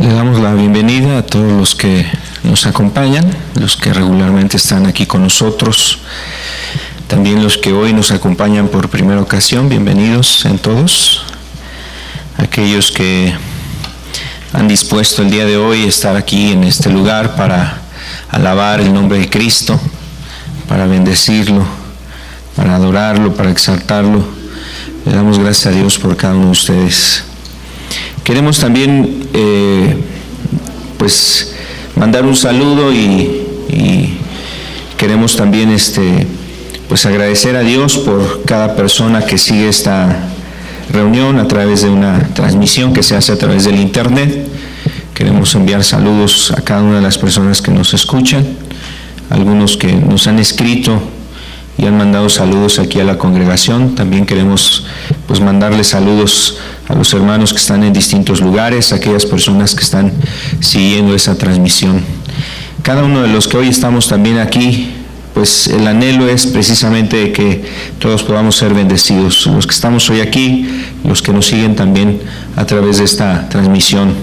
Le damos la bienvenida a todos los que nos acompañan, los que regularmente están aquí con nosotros, también los que hoy nos acompañan por primera ocasión. Bienvenidos en todos, aquellos que han dispuesto el día de hoy estar aquí en este lugar para alabar el nombre de Cristo, para bendecirlo, para adorarlo, para exaltarlo. Le damos gracias a Dios por cada uno de ustedes. Queremos también mandar un saludo y queremos también agradecer a Dios por cada persona que sigue esta reunión a través de una transmisión que se hace a través del internet. Queremos enviar saludos a cada una de las personas que nos escuchan, algunos que nos han escrito y han mandado saludos aquí a la congregación. También queremos mandarles saludos a los hermanos que están en distintos lugares, a aquellas personas que están siguiendo esa transmisión. Cada uno de los que hoy estamos también aquí, el anhelo es precisamente que todos podamos ser bendecidos, los que estamos hoy aquí, los que nos siguen también a través de esta transmisión.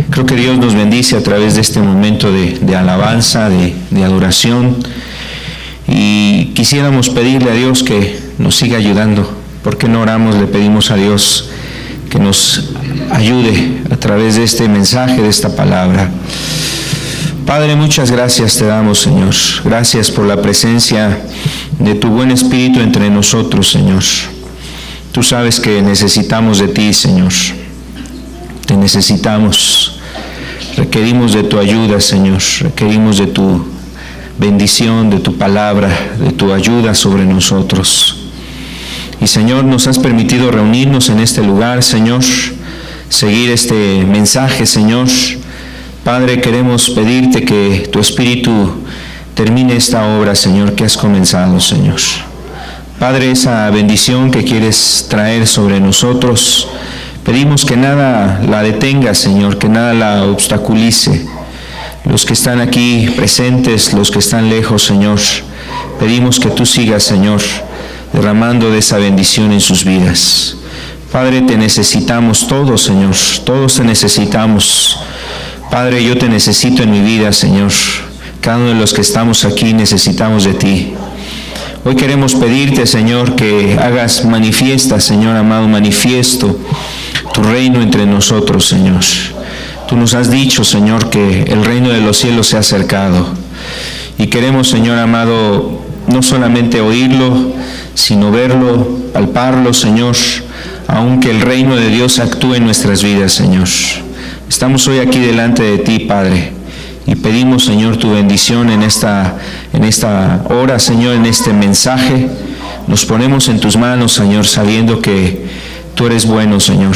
Creo que Dios nos bendice a través de este momento de alabanza, de adoración, y quisiéramos pedirle a Dios que nos siga ayudando. ¿Por qué no oramos? Le pedimos a Dios que nos ayude a través de este mensaje, de esta palabra. Padre, muchas gracias te damos, Señor. Gracias por la presencia de tu buen Espíritu entre nosotros, Señor. Tú sabes que necesitamos de ti, Señor. Te necesitamos. Requerimos de tu ayuda, Señor. Requerimos de tu bendición, de tu palabra, de tu ayuda sobre nosotros. Y Señor, nos has permitido reunirnos en este lugar, Señor, seguir este mensaje, Señor. Padre, queremos pedirte que tu Espíritu termine esta obra, Señor, que has comenzado, Señor. Padre, esa bendición que quieres traer sobre nosotros, pedimos que nada la detenga, Señor, que nada la obstaculice. Los que están aquí presentes, los que están lejos, Señor, pedimos que tú sigas, Señor, derramando de esa bendición en sus vidas. Padre, te necesitamos todos, Señor, todos te necesitamos. Padre, yo te necesito en mi vida, Señor. Cada uno de los que estamos aquí necesitamos de ti. Hoy queremos pedirte, Señor, que hagas manifiesta, Señor amado, manifiesto tu reino entre nosotros, Señor. Tú nos has dicho, Señor, que el reino de los cielos se ha acercado. Y queremos, Señor amado, no solamente oírlo, sino verlo, palparlo, Señor, aunque el reino de Dios actúe en nuestras vidas, Señor. Estamos hoy aquí delante de ti, Padre, y pedimos, Señor, tu bendición en esta hora, Señor, en este mensaje. Nos ponemos en tus manos, Señor, sabiendo que tú eres bueno, Señor,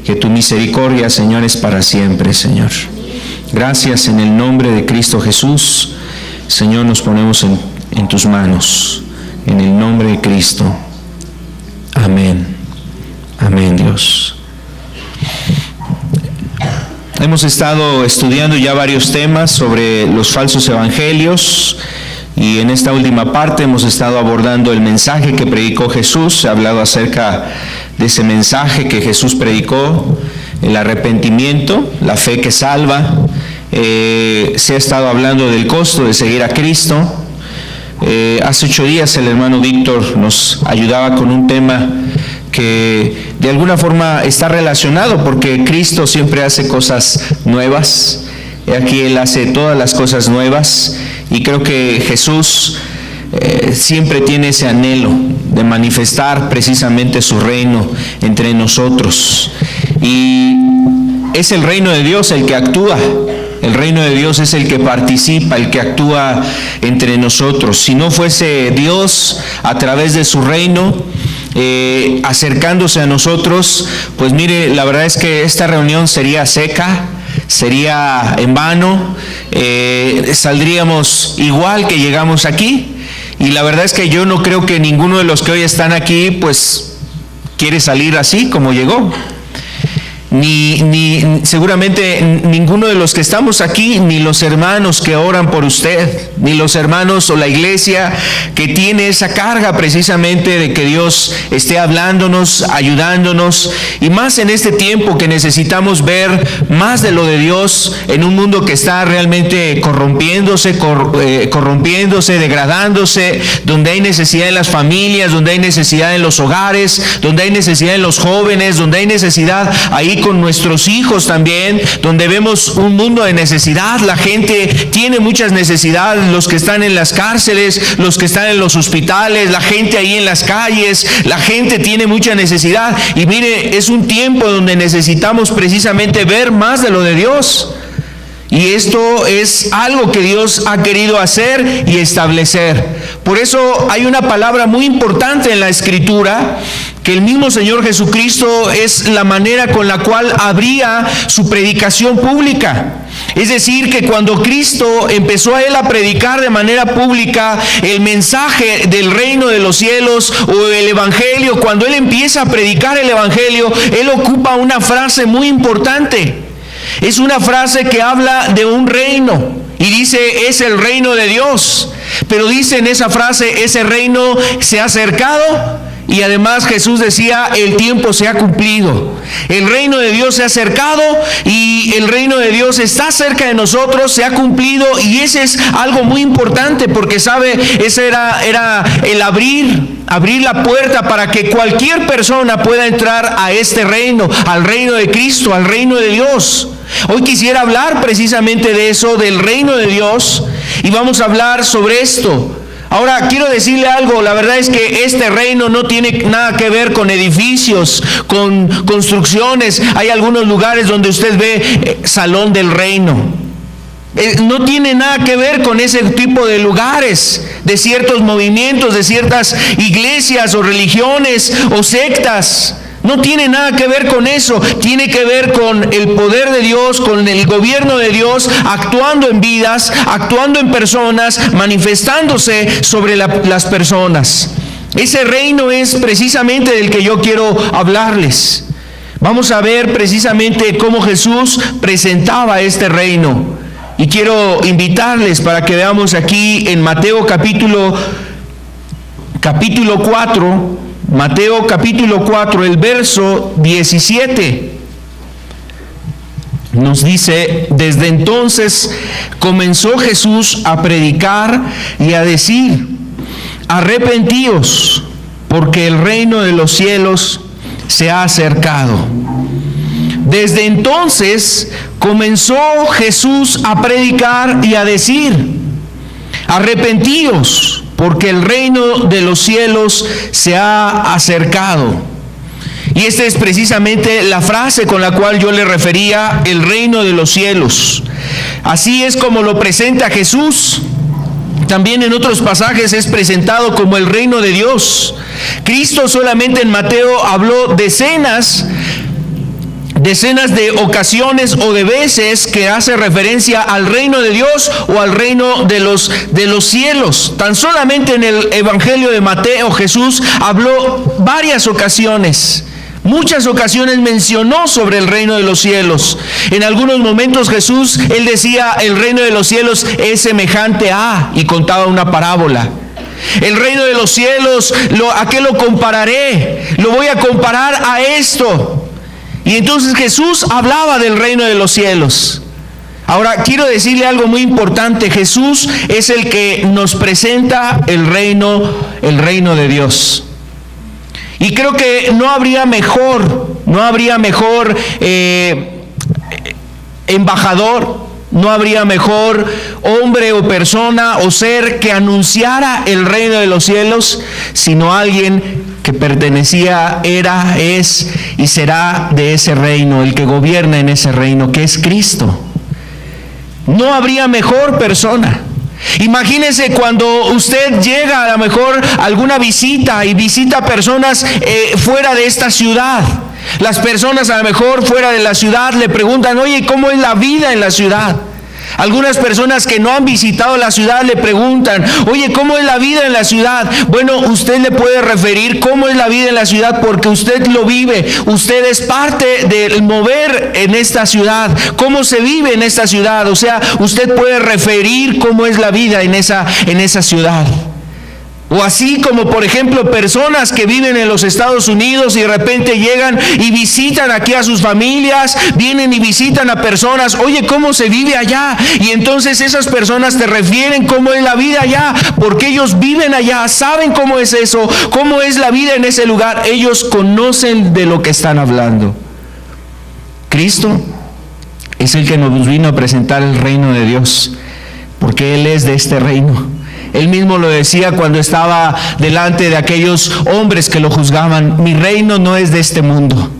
que tu misericordia, Señor, es para siempre, Señor. Gracias en el nombre de Cristo Jesús, Señor, nos ponemos en tus manos, en el nombre de Cristo. Amén. Amén, Dios. Hemos estado estudiando ya varios temas sobre los falsos evangelios, y en esta última parte hemos estado abordando el mensaje que predicó Jesús. Se ha hablado acerca de ese mensaje que Jesús predicó, el arrepentimiento, la fe que salva. Se ha estado hablando del costo de seguir a Cristo. Hace 8 días el hermano Víctor nos ayudaba con un tema que de alguna forma está relacionado, porque Cristo siempre hace cosas nuevas. Aquí Él hace todas las cosas nuevas, y creo que Jesús siempre tiene ese anhelo de manifestar precisamente su reino entre nosotros. Y es el reino de Dios el que actúa. El reino de Dios es el que participa, el que actúa entre nosotros. Si no fuese Dios a través de su reino acercándose a nosotros, pues mire, la verdad es que esta reunión sería seca, sería en vano, saldríamos igual que llegamos aquí. Y la verdad es que yo no creo que ninguno de los que hoy están aquí pues quiere salir así como llegó. ni seguramente ninguno de los que estamos aquí, ni los hermanos que oran por usted, ni los hermanos o la iglesia que tiene esa carga precisamente de que Dios esté hablándonos, ayudándonos, y más en este tiempo que necesitamos ver más de lo de Dios en un mundo que está realmente corrompiéndose, degradándose, donde hay necesidad en las familias, donde hay necesidad en los hogares, donde hay necesidad en los jóvenes, donde hay necesidad ahí con nuestros hijos también, donde vemos un mundo de necesidad. La gente tiene muchas necesidades, los que están en las cárceles, los que están en los hospitales, la gente ahí en las calles, la gente tiene mucha necesidad. Y mire, es un tiempo donde necesitamos precisamente ver más de lo de Dios. Y esto es algo que Dios ha querido hacer y establecer. Por eso hay una palabra muy importante en la Escritura, que el mismo Señor Jesucristo es la manera con la cual abría su predicación pública. Es decir, que cuando Cristo empezó a Él a predicar de manera pública el mensaje del reino de los cielos o el Evangelio, cuando Él empieza a predicar el Evangelio, Él ocupa una frase muy importante. Es una frase que habla de un reino y dice, es el reino de Dios. Pero dice en esa frase, ese reino se ha acercado. Y además Jesús decía, el tiempo se ha cumplido. El reino de Dios se ha acercado y el reino de Dios está cerca de nosotros, se ha cumplido. Y ese es algo muy importante porque, ¿sabe? Ese era el abrir la puerta para que cualquier persona pueda entrar a este reino, al reino de Cristo, al reino de Dios. Hoy quisiera hablar precisamente de eso, del reino de Dios, y vamos a hablar sobre esto. Ahora, quiero decirle algo, la verdad es que este reino no tiene nada que ver con edificios, con construcciones. Hay algunos lugares donde usted ve Salón del Reino. No tiene nada que ver con ese tipo de lugares, de ciertos movimientos, de ciertas iglesias o religiones o sectas. No tiene nada que ver con eso, tiene que ver con el poder de Dios, con el gobierno de Dios, actuando en vidas, actuando en personas, manifestándose sobre las personas. Ese reino es precisamente del que yo quiero hablarles. Vamos a ver precisamente cómo Jesús presentaba este reino. Y quiero invitarles para que veamos aquí en Mateo capítulo 4, Mateo capítulo 4, el verso 17, nos dice, desde entonces comenzó Jesús a predicar y a decir, arrepentíos, porque el reino de los cielos se ha acercado. Desde entonces comenzó Jesús a predicar y a decir, arrepentíos, porque el reino de los cielos se ha acercado. Y esta es precisamente la frase con la cual yo le refería, el reino de los cielos. Así es como lo presenta Jesús. También en otros pasajes es presentado como el reino de Dios. Cristo solamente en Mateo habló decenas de ocasiones o de veces que hace referencia al reino de Dios o al reino de los cielos. Tan solamente en el Evangelio de Mateo Jesús habló varias ocasiones. Muchas ocasiones mencionó sobre el reino de los cielos. En algunos momentos Jesús, Él decía, el reino de los cielos es semejante a, y contaba una parábola. El reino de los cielos, ¿a qué lo compararé? Lo voy a comparar a esto. Y entonces Jesús hablaba del reino de los cielos. Ahora, quiero decirle algo muy importante. Jesús es el que nos presenta el reino de Dios. Y creo que no habría mejor embajador, no habría mejor hombre o persona o ser que anunciara el reino de los cielos, sino alguien que pertenecía, era, es y será de ese reino, el que gobierna en ese reino, que es Cristo. No habría mejor persona. Imagínese cuando usted llega a lo mejor a alguna visita y visita personas fuera de esta ciudad. Las personas a lo mejor fuera de la ciudad le preguntan, oye, ¿cómo es la vida en la ciudad? Algunas personas que no han visitado la ciudad le preguntan, oye, ¿cómo es la vida en la ciudad? Bueno, usted le puede referir cómo es la vida en la ciudad porque usted lo vive. Usted es parte del mover en esta ciudad, cómo se vive en esta ciudad. O sea, usted puede referir cómo es la vida en esa ciudad. O así como, por ejemplo, personas que viven en los Estados Unidos y de repente llegan y visitan aquí a sus familias, vienen y visitan a personas, oye, ¿cómo se vive allá? Y entonces esas personas te refieren cómo es la vida allá, porque ellos viven allá, saben cómo es eso, cómo es la vida en ese lugar. Ellos conocen de lo que están hablando. Cristo es el que nos vino a presentar el reino de Dios, porque Él es de este reino. Él mismo lo decía cuando estaba delante de aquellos hombres que lo juzgaban: mi reino no es de este mundo.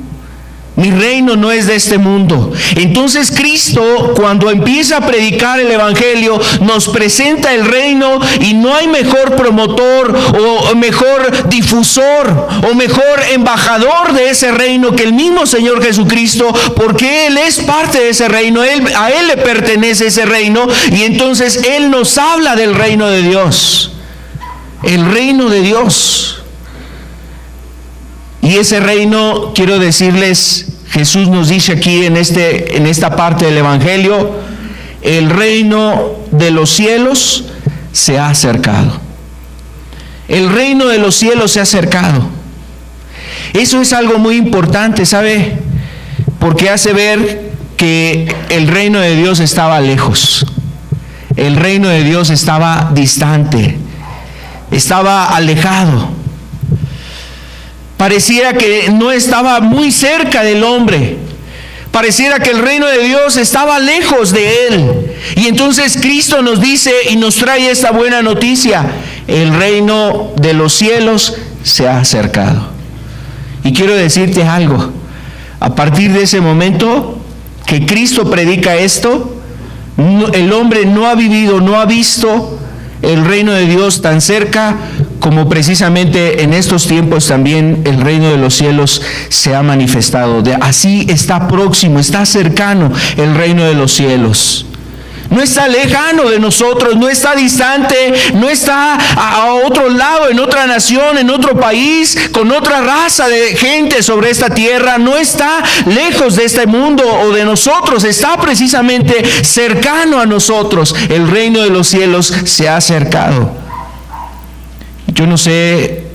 Mi reino no es de este mundo. Entonces Cristo, cuando empieza a predicar el Evangelio, nos presenta el reino, y no hay mejor promotor o mejor difusor o mejor embajador de ese reino que el mismo Señor Jesucristo, porque Él es parte de ese reino, a Él le pertenece ese reino, y entonces Él nos habla del reino de Dios. El reino de Dios. Y ese reino, quiero decirles, Jesús nos dice aquí en esta parte del Evangelio, el reino de los cielos se ha acercado. El reino de los cielos se ha acercado. Eso es algo muy importante, ¿sabe? Porque hace ver que el reino de Dios estaba lejos. El reino de Dios estaba distante, estaba alejado. Pareciera que no estaba muy cerca del hombre. Pareciera que el reino de Dios estaba lejos de él. Y entonces Cristo nos dice y nos trae esta buena noticia: el reino de los cielos se ha acercado. Y quiero decirte algo: a partir de ese momento que Cristo predica esto, el hombre no ha vivido, no ha visto el reino de Dios tan cerca como precisamente en estos tiempos también el reino de los cielos se ha manifestado. Así está próximo, está cercano el reino de los cielos. No está lejano de nosotros, no está distante, no está a otro lado, en otra nación, en otro país, con otra raza de gente sobre esta tierra. No está lejos de este mundo o de nosotros, está precisamente cercano a nosotros. El reino de los cielos se ha acercado. Yo no sé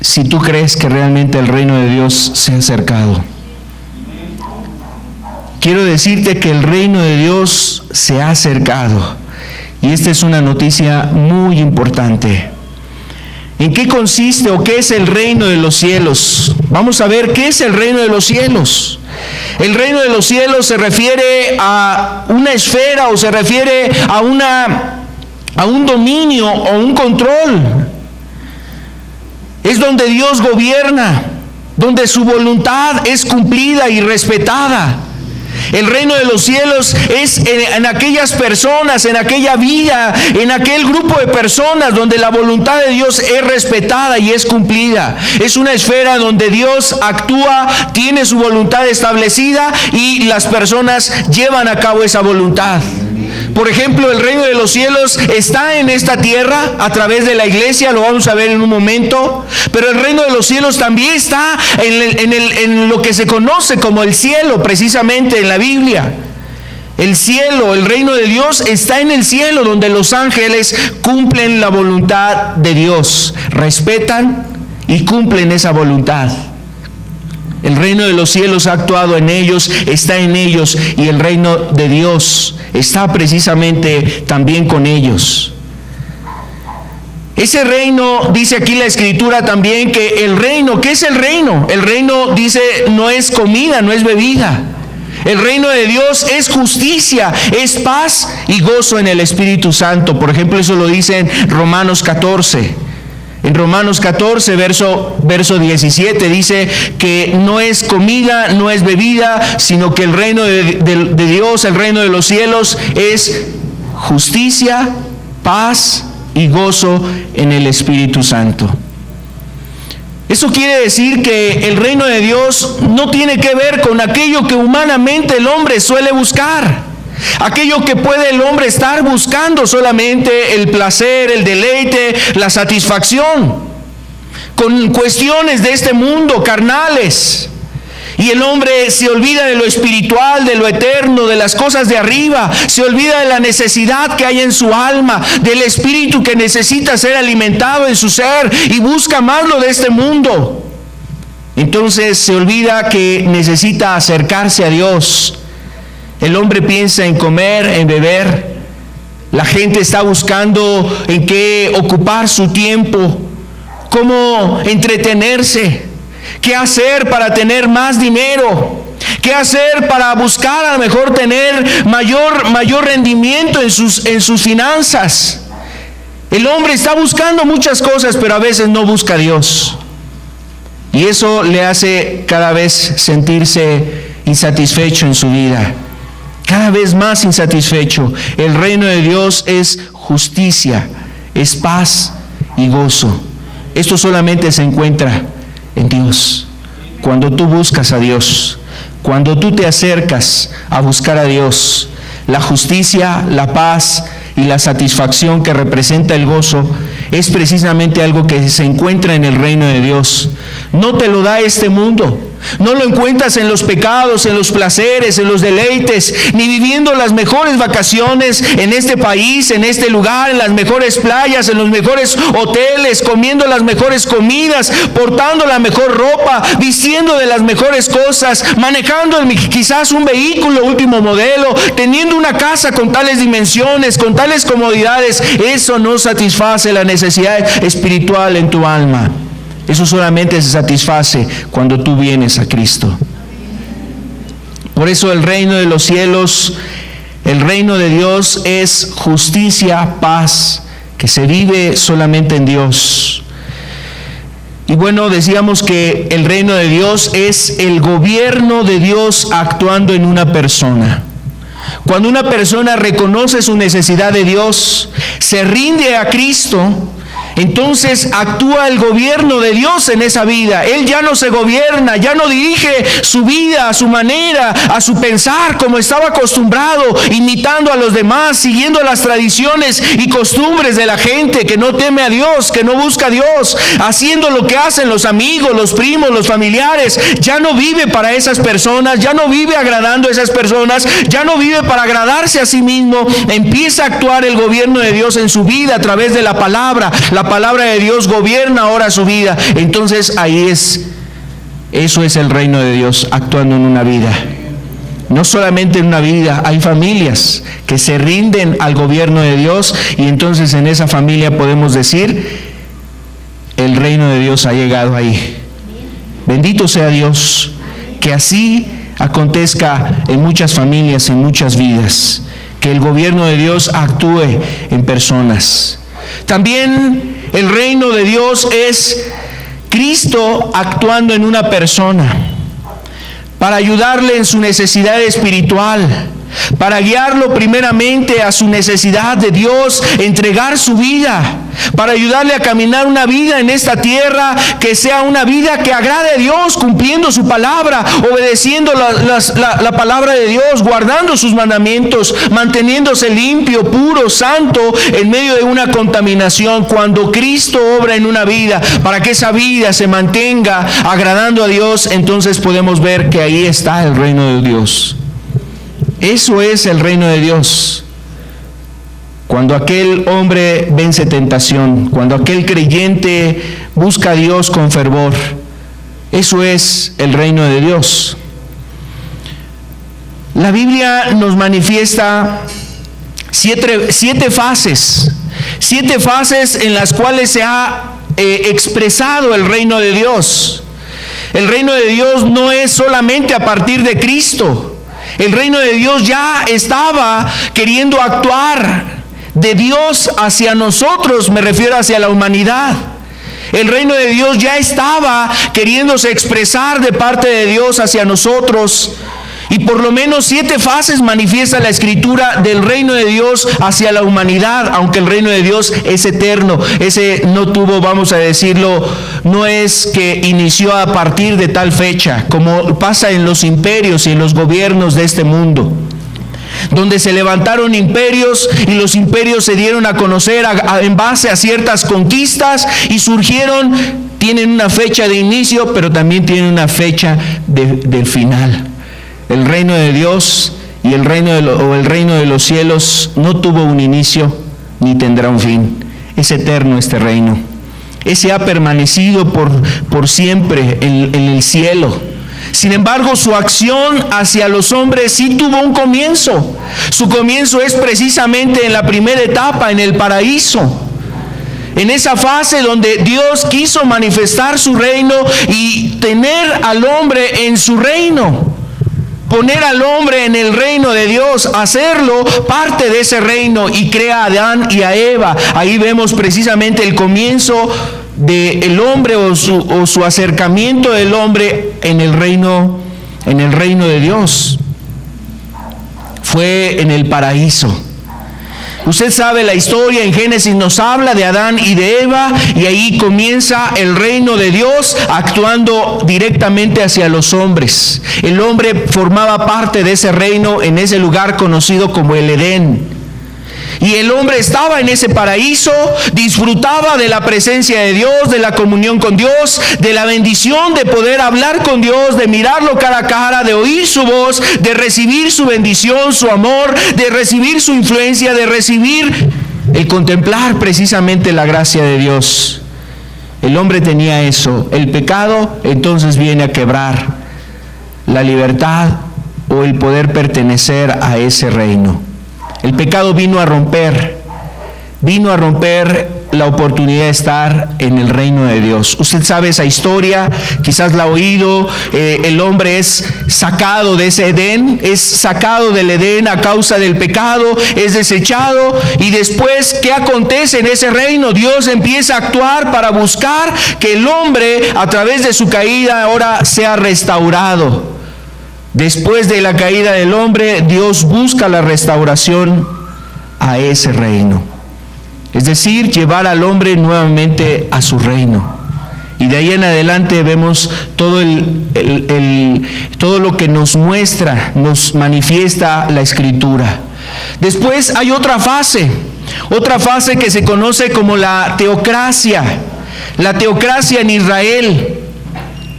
si tú crees que realmente el reino de Dios se ha acercado. Quiero decirte que el reino de Dios se ha acercado, y esta es una noticia muy importante. ¿En qué consiste o qué es el reino de los cielos? Vamos a ver qué es el reino de los cielos. El reino de los cielos se refiere a una esfera, o se refiere a un dominio o un control. Es donde Dios gobierna, donde su voluntad es cumplida y respetada. El reino de los cielos es en aquellas personas, en aquella vida, en aquel grupo de personas donde la voluntad de Dios es respetada y es cumplida. Es una esfera donde Dios actúa, tiene su voluntad establecida y las personas llevan a cabo esa voluntad. Por ejemplo, el reino de los cielos está en esta tierra a través de la iglesia, lo vamos a ver en un momento, pero el reino de los cielos también está en lo que se conoce como el cielo, precisamente en la Biblia. El cielo, el reino de Dios está en el cielo, donde los ángeles cumplen la voluntad de Dios, respetan y cumplen esa voluntad. El reino de los cielos ha actuado en ellos, está en ellos, y el reino de Dios está precisamente también con ellos. Ese reino, dice aquí la Escritura también, que el reino, ¿qué es el reino? El reino, dice, no es comida, no es bebida. El reino de Dios es justicia, es paz y gozo en el Espíritu Santo. Por ejemplo, eso lo dice en Romanos 14. En Romanos 14, verso 17, dice que no es comida, no es bebida, sino que el reino de Dios, el reino de los cielos, es justicia, paz y gozo en el Espíritu Santo. Eso quiere decir que el reino de Dios no tiene que ver con aquello que humanamente el hombre suele buscar. Aquello que puede el hombre estar buscando solamente el placer, el deleite, la satisfacción, con cuestiones de este mundo, carnales. Y el hombre se olvida de lo espiritual, de lo eterno, de las cosas de arriba. Se olvida de la necesidad que hay en su alma, del espíritu que necesita ser alimentado en su ser, y busca más lo de este mundo. Entonces se olvida que necesita acercarse a Dios. El hombre piensa en comer, en beber. La gente está buscando en qué ocupar su tiempo, cómo entretenerse. ¿Qué hacer para tener más dinero? ¿Qué hacer para buscar a lo mejor tener mayor rendimiento en sus finanzas? El hombre está buscando muchas cosas, pero a veces no busca a Dios. Y eso le hace cada vez sentirse insatisfecho en su vida. Cada vez más insatisfecho. El reino de Dios es justicia, es paz y gozo. Esto solamente se encuentra en Dios. Cuando tú buscas a Dios, cuando tú te acercas a buscar a Dios, la justicia, la paz y la satisfacción que representa el gozo es precisamente algo que se encuentra en el reino de Dios. No te lo da este mundo. No lo encuentras en los pecados, en los placeres, en los deleites, ni viviendo las mejores vacaciones en este país, en este lugar, en las mejores playas, en los mejores hoteles, comiendo las mejores comidas, portando la mejor ropa, vistiendo de las mejores cosas, manejando quizás un vehículo último modelo, teniendo una casa con tales dimensiones, con tales comodidades. Eso no satisface la necesidad espiritual en tu alma. Eso solamente se satisface cuando tú vienes a Cristo. Por eso el reino de los cielos, el reino de Dios es justicia, paz, que se vive solamente en Dios. Y bueno, decíamos que el reino de Dios es el gobierno de Dios actuando en una persona. Cuando una persona reconoce su necesidad de Dios, se rinde a Cristo, entonces actúa el gobierno de Dios en esa vida. Él ya no se gobierna, ya no dirige su vida a su manera, a su pensar, como estaba acostumbrado, imitando a los demás, siguiendo las tradiciones y costumbres de la gente que no teme a Dios, que no busca a Dios, haciendo lo que hacen los amigos, los primos, los familiares. Ya no vive para esas personas, ya no vive agradando a esas personas, ya no vive para agradarse a sí mismo. Empieza a actuar el gobierno de Dios en su vida a través de la palabra. La palabra de Dios gobierna ahora su vida. Entonces eso es el reino de Dios actuando en una vida. No solamente en una vida, hay familias que se rinden al gobierno de Dios, y entonces en esa familia podemos decir, el reino de Dios ha llegado ahí. Bendito sea Dios, que así acontezca en muchas familias, en muchas vidas, que el gobierno de Dios actúe en personas. También el reino de Dios es Cristo actuando en una persona para ayudarle en su necesidad espiritual, para guiarlo primeramente a su necesidad de Dios, entregar su vida, para ayudarle a caminar una vida en esta tierra que sea una vida que agrade a Dios, cumpliendo su palabra, obedeciendo la palabra de Dios, guardando sus mandamientos, manteniéndose limpio, puro, santo, en medio de una contaminación. Cuando Cristo obra en una vida, para que esa vida se mantenga agradando a Dios, entonces podemos ver que ahí está el reino de Dios. Eso es el reino de Dios. Cuando aquel hombre vence tentación, cuando aquel creyente busca a Dios con fervor, eso es el reino de Dios. La Biblia nos manifiesta siete fases en las cuales se ha expresado el reino de Dios. El reino de Dios no es solamente a partir de Cristo. El reino de Dios ya estaba queriendo actuar de Dios hacia nosotros, me refiero hacia la humanidad. El reino de Dios ya estaba queriéndose expresar de parte de Dios hacia nosotros. Y por lo menos 7 fases manifiesta la Escritura del reino de Dios hacia la humanidad, aunque el reino de Dios es eterno. Ese no tuvo, vamos a decirlo, no es que inició a partir de tal fecha, como pasa en los imperios y en los gobiernos de este mundo. donde se levantaron imperios y los imperios se dieron a conocer en base a ciertas conquistas y surgieron, tienen una fecha de inicio, pero también tienen una fecha del final. El reino de Dios y el reino de los cielos no tuvo un inicio ni tendrá un fin. Es eterno este reino. Ese ha permanecido por siempre en el cielo. Sin embargo, su acción hacia los hombres sí tuvo un comienzo. Su comienzo es precisamente en la primera etapa, en el paraíso. En esa fase donde Dios quiso manifestar su reino y tener al hombre en su reino. Poner al hombre en el reino de Dios, hacerlo parte de ese reino, y crea a Adán y a Eva. Ahí vemos precisamente el comienzo del hombre o su acercamiento del hombre en el reino de Dios. Fue en el paraíso. Usted sabe la historia, en Génesis nos habla de Adán y de Eva, y ahí comienza el reino de Dios actuando directamente hacia los hombres. El hombre formaba parte de ese reino en ese lugar conocido como el Edén. Y el hombre estaba en ese paraíso, disfrutaba de la presencia de Dios, de la comunión con Dios, de la bendición de poder hablar con Dios, de mirarlo cara a cara, de oír su voz, de recibir su bendición, su amor, de recibir su influencia, de recibir el contemplar precisamente la gracia de Dios. El hombre tenía eso. El pecado entonces viene a quebrar la libertad o el poder pertenecer a ese reino. El pecado vino a romper la oportunidad de estar en el reino de Dios. Usted sabe esa historia, quizás la ha oído. El hombre es sacado de ese Edén, es sacado del Edén a causa del pecado, es desechado, y después, ¿qué acontece en ese reino? Dios empieza a actuar para buscar que el hombre, a través de su caída, ahora sea restaurado. Después de la caída del hombre, Dios busca la restauración a ese reino. Es decir, llevar al hombre nuevamente a su reino. Y de ahí en adelante vemos todo lo que nos muestra, nos manifiesta la Escritura. Después hay otra fase que se conoce como la teocracia en Israel,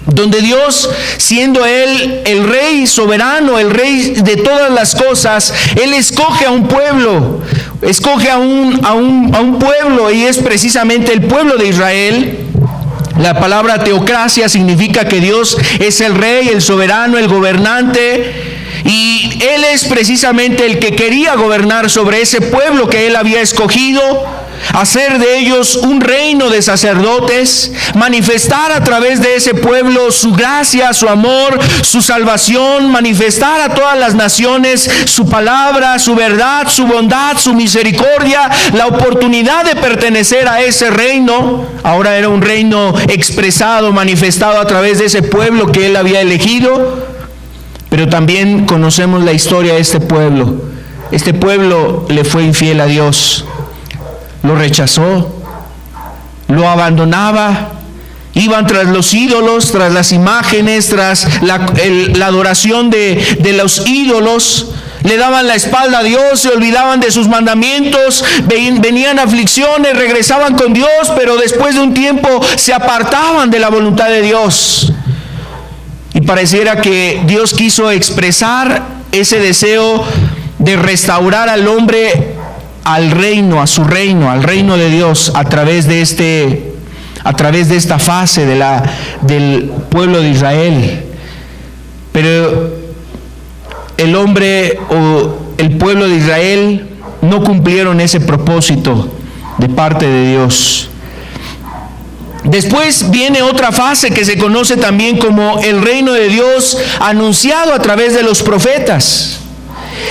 donde Dios, siendo Él el Rey soberano, el Rey de todas las cosas, Él escoge a un pueblo, y es precisamente el pueblo de Israel. La palabra teocracia significa que Dios es el Rey, el soberano, el gobernante, y Él es precisamente el que quería gobernar sobre ese pueblo que Él había escogido, hacer de ellos un reino de sacerdotes, manifestar a través de ese pueblo su gracia, su amor, su salvación, manifestar a todas las naciones su palabra, su verdad, su bondad, su misericordia, la oportunidad de pertenecer a ese reino. Ahora era un reino expresado, manifestado a través de ese pueblo que Él había elegido. Pero también conocemos la historia de este pueblo. Este pueblo le fue infiel a Dios. Lo rechazó, lo abandonaba, iban tras los ídolos, tras las imágenes, tras la adoración de los ídolos, le daban la espalda a Dios, se olvidaban de sus mandamientos, venían aflicciones, regresaban con Dios, pero después de un tiempo se apartaban de la voluntad de Dios. Y pareciera que Dios quiso expresar ese deseo de restaurar al hombre al reino, a su reino, al reino de Dios, a través de esta fase del pueblo de Israel. Pero el hombre o el pueblo de Israel no cumplieron ese propósito de parte de Dios. Después viene otra fase que se conoce también como el reino de Dios anunciado a través de los profetas.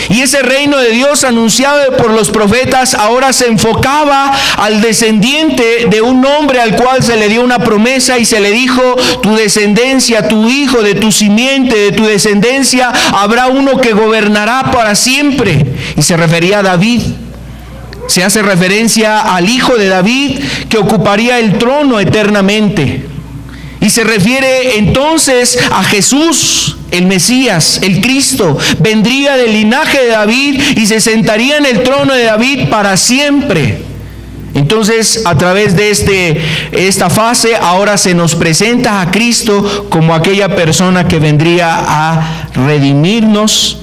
Y ese reino de Dios anunciado por los profetas ahora se enfocaba al descendiente de un hombre al cual se le dio una promesa y se le dijo: tu descendencia, tu hijo, de tu simiente, de tu descendencia, habrá uno que gobernará para siempre. Y se refería a David. Se hace referencia al hijo de David que ocuparía el trono eternamente. Y se refiere entonces a Jesús, el Mesías, el Cristo. Vendría del linaje de David y se sentaría en el trono de David para siempre. Entonces, a través de esta fase, ahora se nos presenta a Cristo como aquella persona que vendría a redimirnos,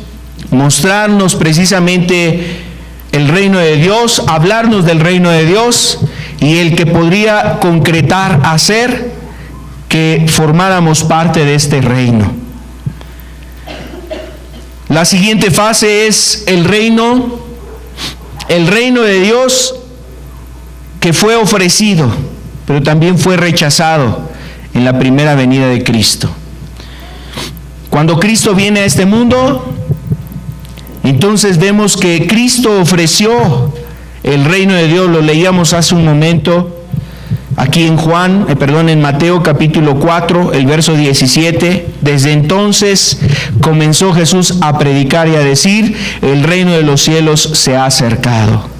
mostrarnos precisamente el reino de Dios, hablarnos del reino de Dios, y el que podría concretar, hacer que formáramos parte de este reino. La siguiente fase es el reino de Dios, que fue ofrecido, pero también fue rechazado en la primera venida de Cristo. Cuando Cristo viene a este mundo, entonces vemos que Cristo ofreció el reino de Dios. Lo leíamos hace un momento aquí en Mateo capítulo 4, el verso 17. Desde entonces comenzó Jesús a predicar y a decir: el reino de los cielos se ha acercado.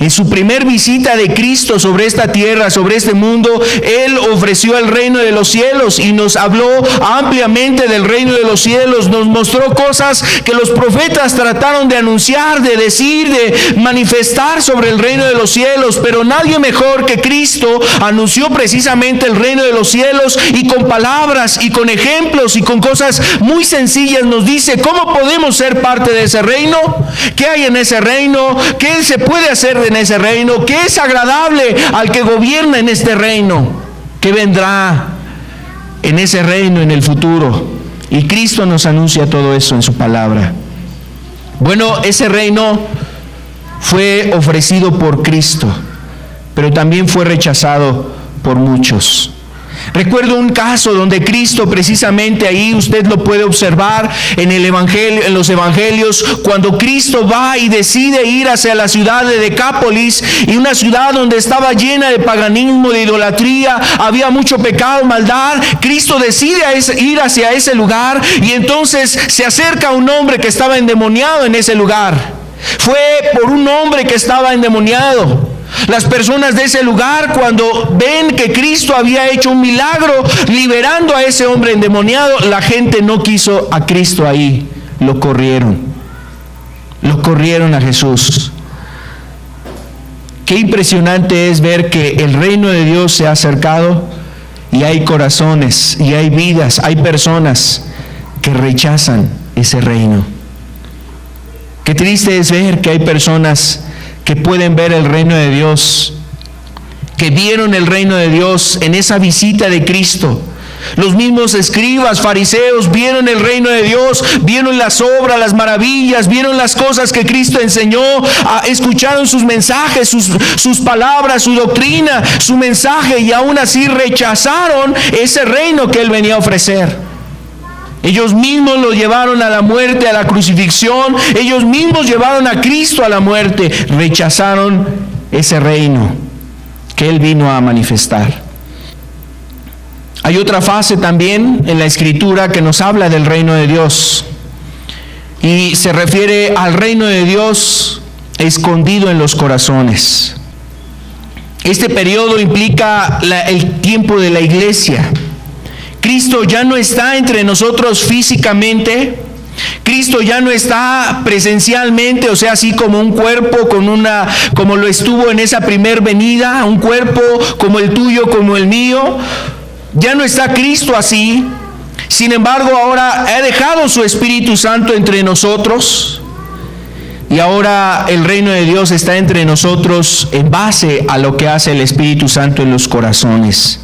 En su primer visita de Cristo sobre esta tierra, sobre este mundo, Él ofreció el reino de los cielos y nos habló ampliamente del reino de los cielos. Nos mostró cosas que los profetas trataron de anunciar, de decir, de manifestar sobre el reino de los cielos. Pero nadie mejor que Cristo anunció precisamente el reino de los cielos, y con palabras y con ejemplos y con cosas muy sencillas nos dice cómo podemos ser parte de ese reino, qué hay en ese reino, qué se puede hacer en ese reino, que es agradable al que gobierna en este reino, que vendrá en ese reino en el futuro. Y Cristo nos anuncia todo eso en su palabra. Bueno, ese reino fue ofrecido por Cristo, pero también fue rechazado por muchos. Recuerdo un caso donde Cristo, precisamente ahí usted lo puede observar en el evangelio, en los evangelios, cuando Cristo va y decide ir hacia la ciudad de Decápolis, y una ciudad donde estaba llena de paganismo, de idolatría, había mucho pecado, maldad. Cristo decide ir hacia ese lugar, y entonces se acerca un hombre que estaba endemoniado en ese lugar. Fue por un hombre que estaba endemoniado. Las personas de ese lugar, cuando ven que Cristo había hecho un milagro liberando a ese hombre endemoniado, la gente no quiso a Cristo ahí, lo corrieron a Jesús. Qué impresionante es ver que el reino de Dios se ha acercado, y hay corazones, y hay vidas, hay personas que rechazan ese reino. Qué triste es ver que hay personas que pueden ver el reino de Dios, que vieron el reino de Dios en esa visita de Cristo. Los mismos escribas, fariseos, vieron el reino de Dios, vieron las obras, las maravillas, vieron las cosas que Cristo enseñó, escucharon sus mensajes, sus palabras, su doctrina, su mensaje, y aún así rechazaron ese reino que Él venía a ofrecer. Ellos mismos lo llevaron a la muerte, a la crucifixión. Ellos mismos llevaron a Cristo a la muerte. Rechazaron ese reino que Él vino a manifestar. Hay otra fase también en la Escritura que nos habla del reino de Dios, y se refiere al reino de Dios escondido en los corazones. Este periodo implica el tiempo de la iglesia. Cristo ya no está entre nosotros físicamente. Cristo ya no está presencialmente, o sea, así como un cuerpo como lo estuvo en esa primer venida, un cuerpo como el tuyo, como el mío. Ya no está Cristo así. Sin embargo, ahora ha dejado su Espíritu Santo entre nosotros, y ahora el reino de Dios está entre nosotros en base a lo que hace el Espíritu Santo en los corazones.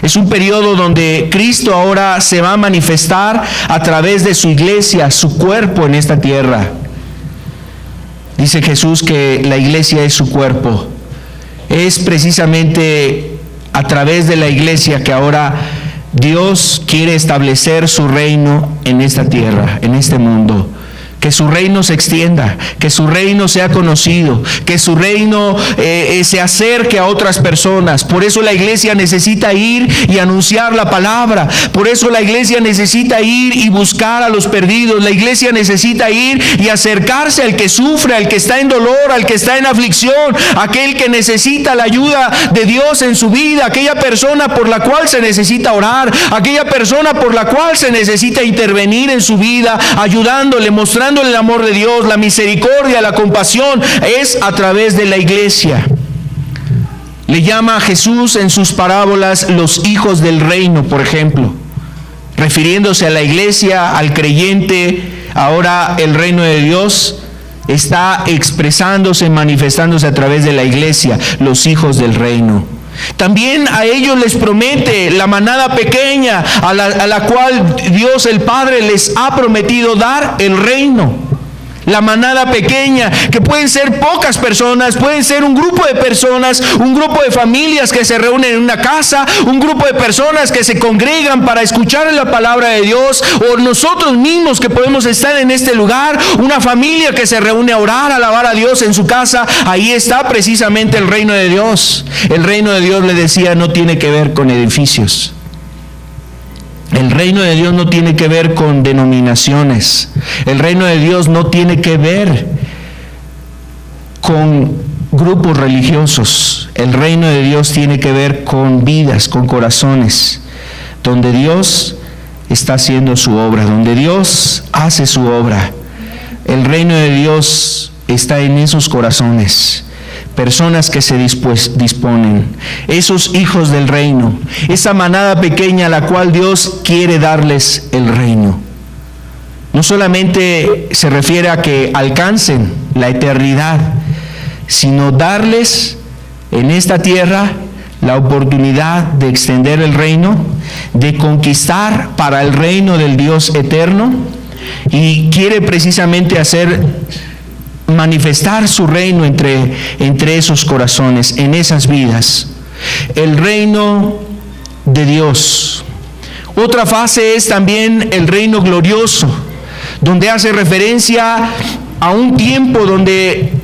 Es un periodo donde Cristo ahora se va a manifestar a través de su iglesia, su cuerpo en esta tierra. Dice Jesús que la iglesia es su cuerpo. Es precisamente a través de la iglesia que ahora Dios quiere establecer su reino en esta tierra, en este mundo. que su reino se extienda, que su reino sea conocido, que su reino se acerque a otras personas. Por eso la iglesia necesita ir y anunciar la palabra. Por eso la iglesia necesita ir y buscar a los perdidos. La iglesia necesita ir y acercarse al que sufre, al que está en dolor, al que está en aflicción, aquel que necesita la ayuda de Dios en su vida, aquella persona por la cual se necesita orar, aquella persona por la cual se necesita intervenir en su vida, ayudándole, mostrándole el amor de Dios, la misericordia, la compasión. Es a través de la iglesia. Le llama a Jesús en sus parábolas los hijos del reino, por ejemplo, refiriéndose a la iglesia, al creyente. Ahora el reino de Dios está expresándose, manifestándose a través de la iglesia, los hijos del reino. También a ellos les promete la manada pequeña a la cual Dios el Padre les ha prometido dar el reino. La manada pequeña, que pueden ser pocas personas, pueden ser un grupo de personas, un grupo de familias que se reúnen en una casa, un grupo de personas que se congregan para escuchar la palabra de Dios, o nosotros mismos que podemos estar en este lugar, una familia que se reúne a orar, a alabar a Dios en su casa. Ahí está precisamente el reino de Dios. El reino de Dios, le decía, no tiene que ver con edificios. El reino de Dios no tiene que ver con denominaciones. El reino de Dios no tiene que ver con grupos religiosos. El reino de Dios tiene que ver con vidas, con corazones, donde Dios está haciendo su obra, donde Dios hace su obra. El reino de Dios está en esos corazones. Personas que se disponen, esos hijos del reino, esa manada pequeña a la cual Dios quiere darles el reino. No solamente se refiere a que alcancen la eternidad, sino darles en esta tierra la oportunidad de extender el reino, de conquistar para el reino del Dios eterno, y quiere precisamente manifestar su reino entre esos corazones, en esas vidas. El reino de Dios. Otra fase es también el reino glorioso, donde hace referencia a un tiempo donde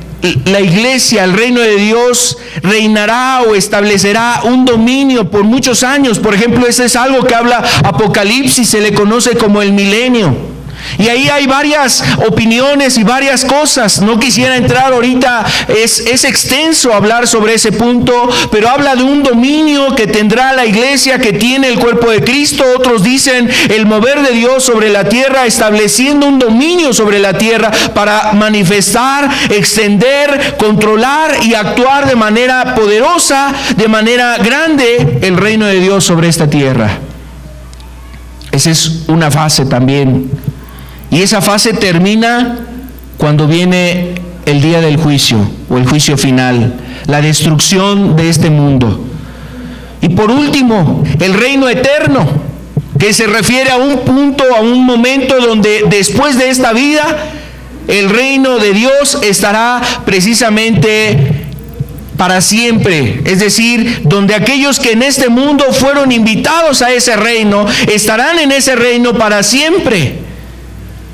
la iglesia, el reino de Dios, reinará o establecerá un dominio por muchos años. Por ejemplo, ese es algo que habla Apocalipsis, se le conoce como el milenio. Y ahí hay varias opiniones y varias cosas. No quisiera entrar ahorita, es extenso hablar sobre ese punto, pero habla de un dominio que tendrá la iglesia, que tiene el cuerpo de Cristo. Otros dicen el mover de Dios sobre la tierra, estableciendo un dominio sobre la tierra para manifestar, extender, controlar y actuar de manera poderosa, de manera grande, el reino de Dios sobre esta tierra. Esa es una fase también. Y esa fase termina cuando viene el día del juicio o el juicio final, la destrucción de este mundo. Y por último, el reino eterno, que se refiere a un punto, a un momento donde después de esta vida, el reino de Dios estará precisamente para siempre. Es decir, donde aquellos que en este mundo fueron invitados a ese reino, estarán en ese reino para siempre.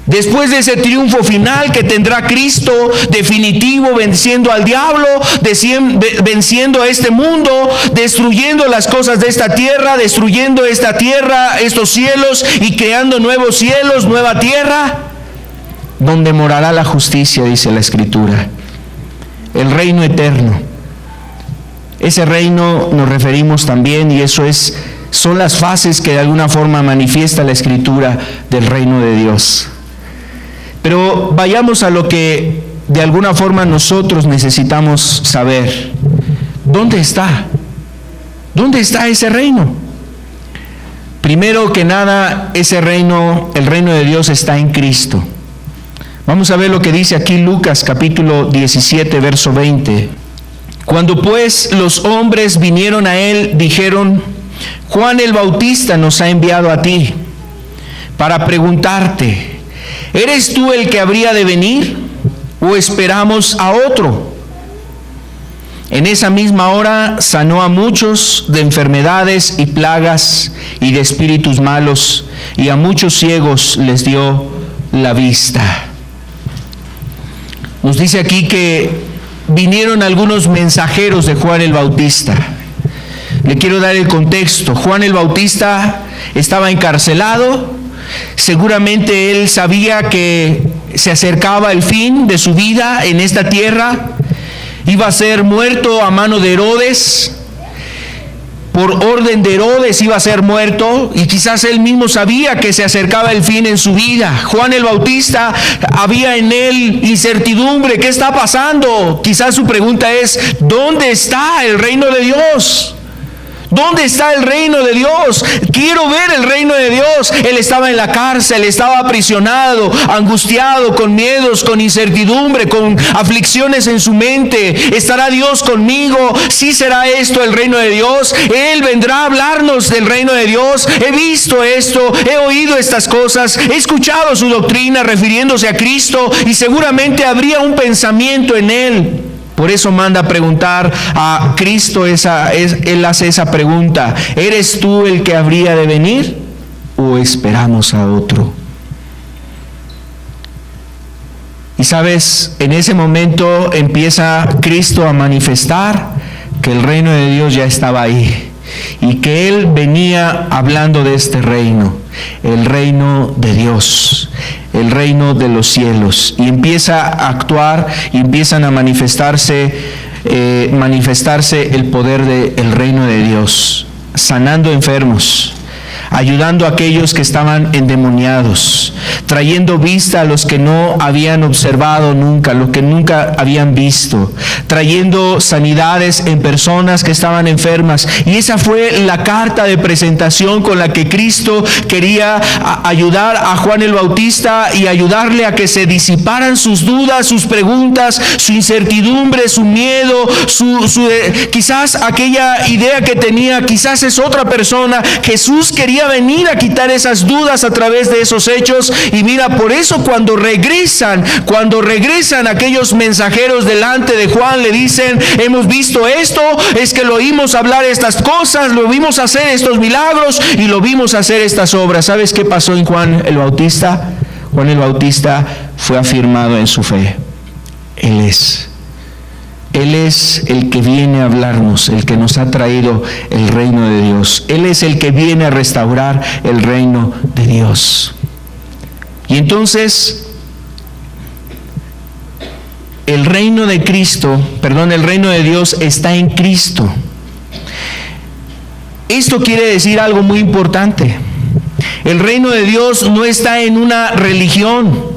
Después de ese triunfo final que tendrá Cristo, definitivo, venciendo al diablo, venciendo a este mundo, destruyendo las cosas de esta tierra, destruyendo esta tierra, estos cielos, y creando nuevos cielos, nueva tierra, donde morará la justicia, dice la Escritura. El reino eterno. Ese reino nos referimos también, y eso son las fases que de alguna forma manifiesta la Escritura del reino de Dios. Pero vayamos a lo que de alguna forma nosotros necesitamos saber. ¿Dónde está? ¿Dónde está ese reino? Primero que nada, ese reino, el reino de Dios, está en Cristo. Vamos a ver lo que dice aquí Lucas capítulo 17, verso 20. Cuando pues los hombres vinieron a él, dijeron: Juan el Bautista nos ha enviado a ti para preguntarte: ¿eres tú el que habría de venir, o esperamos a otro? En esa misma hora sanó a muchos de enfermedades y plagas y de espíritus malos, y a muchos ciegos les dio la vista. Nos dice aquí que vinieron algunos mensajeros de Juan el Bautista. Le quiero dar el contexto. Juan el Bautista estaba encarcelado. Seguramente él sabía que se acercaba el fin de su vida en esta tierra. Iba a ser muerto a mano de Herodes. Por orden de Herodes iba a ser muerto, y quizás él mismo sabía que se acercaba el fin en su vida. Juan el Bautista, había en él incertidumbre. ¿Qué está pasando? Quizás su pregunta es: ¿dónde está el reino de Dios? ¿Dónde está el reino de Dios? Quiero ver el reino de Dios. Él estaba en la cárcel, estaba aprisionado, angustiado, con miedos, con incertidumbre, con aflicciones en su mente. ¿Estará Dios conmigo? ¿Sí será esto el reino de Dios? Él vendrá a hablarnos del reino de Dios. He visto esto, he oído estas cosas, he escuchado su doctrina refiriéndose a Cristo, y seguramente habría un pensamiento en él. Por eso manda a preguntar a Cristo, él hace esa pregunta: ¿eres tú el que habría de venir o esperamos a otro? Y sabes, en ese momento empieza Cristo a manifestar que el reino de Dios ya estaba ahí, y que Él venía hablando de este reino, el reino de Dios, el reino de los cielos. Y empieza a actuar, y empiezan a manifestarse el poder del reino de Dios, sanando enfermos, ayudando a aquellos que estaban endemoniados, trayendo vista a los que no habían observado nunca, los que nunca habían visto, trayendo sanidades en personas que estaban enfermas. Y esa fue la carta de presentación con la que Cristo quería ayudar a Juan el Bautista y ayudarle a que se disiparan sus dudas, sus preguntas, su incertidumbre, su miedo, quizás aquella idea que tenía, quizás es otra persona. Jesús quería venir a quitar esas dudas a través de esos hechos. Y mira, por eso cuando regresan aquellos mensajeros delante de Juan, le dicen: hemos visto esto, es que lo oímos hablar estas cosas, lo vimos hacer estos milagros y lo vimos hacer estas obras. ¿Sabes qué pasó en Juan el Bautista? Juan el Bautista fue afirmado en su fe. Él es el que viene a hablarnos, el que nos ha traído el reino de Dios. Él es el que viene a restaurar el reino de Dios. Y entonces, el reino de Dios está en Cristo. Esto quiere decir algo muy importante. El reino de Dios no está en una religión.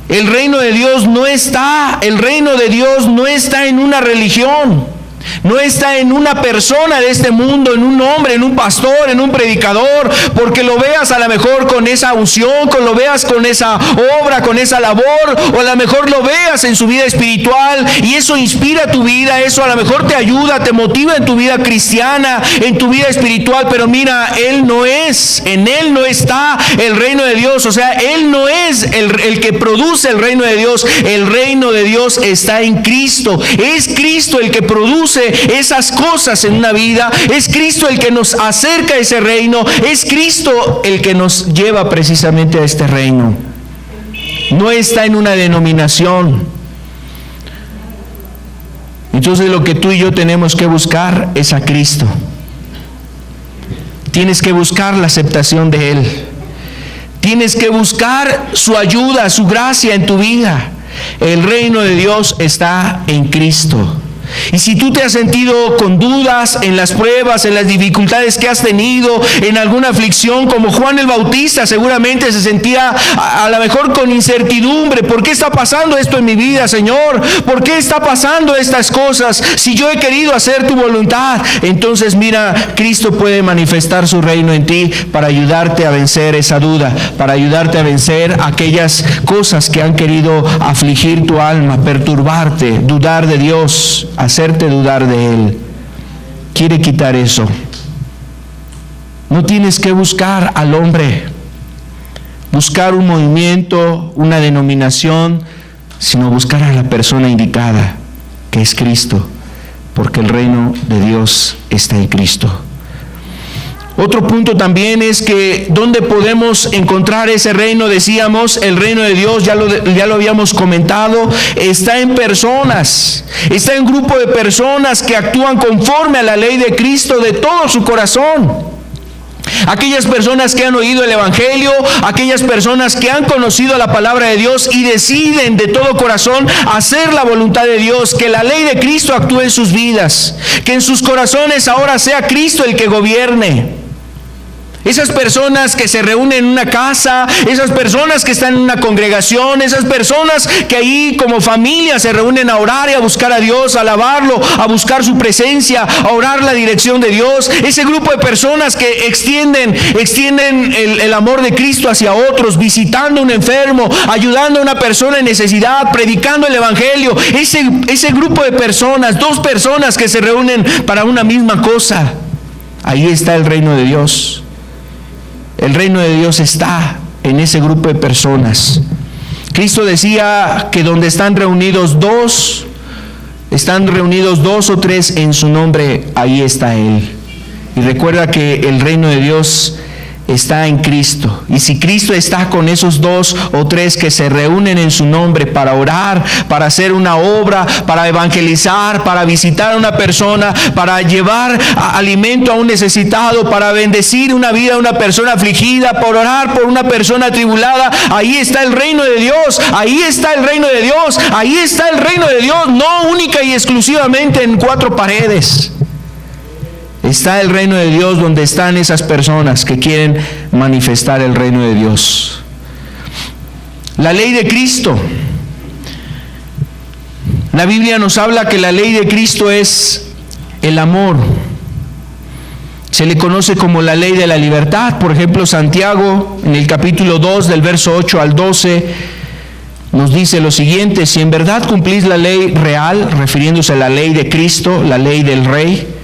El reino de Dios no está en una religión. No está en una persona de este mundo, en un hombre, en un pastor, en un predicador, porque lo veas a lo mejor con esa unción, lo veas con esa obra, con esa labor, o a lo mejor lo veas en su vida espiritual y eso inspira tu vida, eso a lo mejor te ayuda, te motiva en tu vida cristiana, en tu vida espiritual. Pero mira, en Él no está el reino de Dios. O sea, Él no es el que produce el reino de Dios. El reino de Dios está en Cristo. Es Cristo el que produce esas cosas en una vida. Es Cristo el que nos acerca a ese reino. Es Cristo el que nos lleva precisamente a este reino. No está en una denominación. Entonces lo que tú y yo tenemos que buscar es a Cristo. Tienes que buscar la aceptación de Él. Tienes que buscar su ayuda, su gracia en tu vida. El reino de Dios está en Cristo. Y si tú te has sentido con dudas en las pruebas, en las dificultades que has tenido, en alguna aflicción, como Juan el Bautista seguramente se sentía a lo mejor con incertidumbre: ¿por qué está pasando esto en mi vida, Señor? ¿Por qué está pasando estas cosas si yo he querido hacer tu voluntad? Entonces mira, Cristo puede manifestar su reino en ti para ayudarte a vencer esa duda, para ayudarte a vencer aquellas cosas que han querido afligir tu alma, perturbarte, dudar de Dios, hacerte dudar de Él. Quiere quitar eso. No tienes que buscar al hombre, buscar un movimiento, una denominación, sino buscar a la persona indicada, que es Cristo, porque el reino de Dios está en Cristo. Otro punto también es que ¿dónde podemos encontrar ese reino? Decíamos, el reino de Dios, ya lo habíamos comentado, está en personas, está en un grupo de personas que actúan conforme a la ley de Cristo de todo su corazón. Aquellas personas que han oído el Evangelio, aquellas personas que han conocido la palabra de Dios y deciden de todo corazón hacer la voluntad de Dios, que la ley de Cristo actúe en sus vidas, que en sus corazones ahora sea Cristo el que gobierne. Esas personas que se reúnen en una casa, esas personas que están en una congregación, esas personas que ahí como familia se reúnen a orar y a buscar a Dios, a alabarlo, a buscar su presencia, a orar la dirección de Dios. Ese grupo de personas que extienden el amor de Cristo hacia otros, visitando a un enfermo, ayudando a una persona en necesidad, predicando el Evangelio. Ese grupo de personas, dos personas que se reúnen para una misma cosa, ahí está el reino de Dios. El reino de Dios está en ese grupo de personas. Cristo decía que donde están reunidos dos o tres en su nombre, ahí está Él. Y recuerda que el reino de Dios está en Cristo. Y si Cristo está con esos dos o tres que se reúnen en su nombre para orar, para hacer una obra, para evangelizar, para visitar a una persona, para llevar alimento a un necesitado, para bendecir una vida a una persona afligida, por orar por una persona atribulada, ahí está el reino de Dios, ahí está el reino de Dios, ahí está el reino de Dios, no única y exclusivamente en cuatro paredes. Está el reino de Dios donde están esas personas que quieren manifestar el reino de Dios. La ley de Cristo. La Biblia nos habla que la ley de Cristo es el amor. Se le conoce como la ley de la libertad. Por ejemplo, Santiago, en el capítulo 2, del verso 8 al 12, nos dice lo siguiente: si en verdad cumplís la ley real, refiriéndose a la ley de Cristo, la ley del Rey,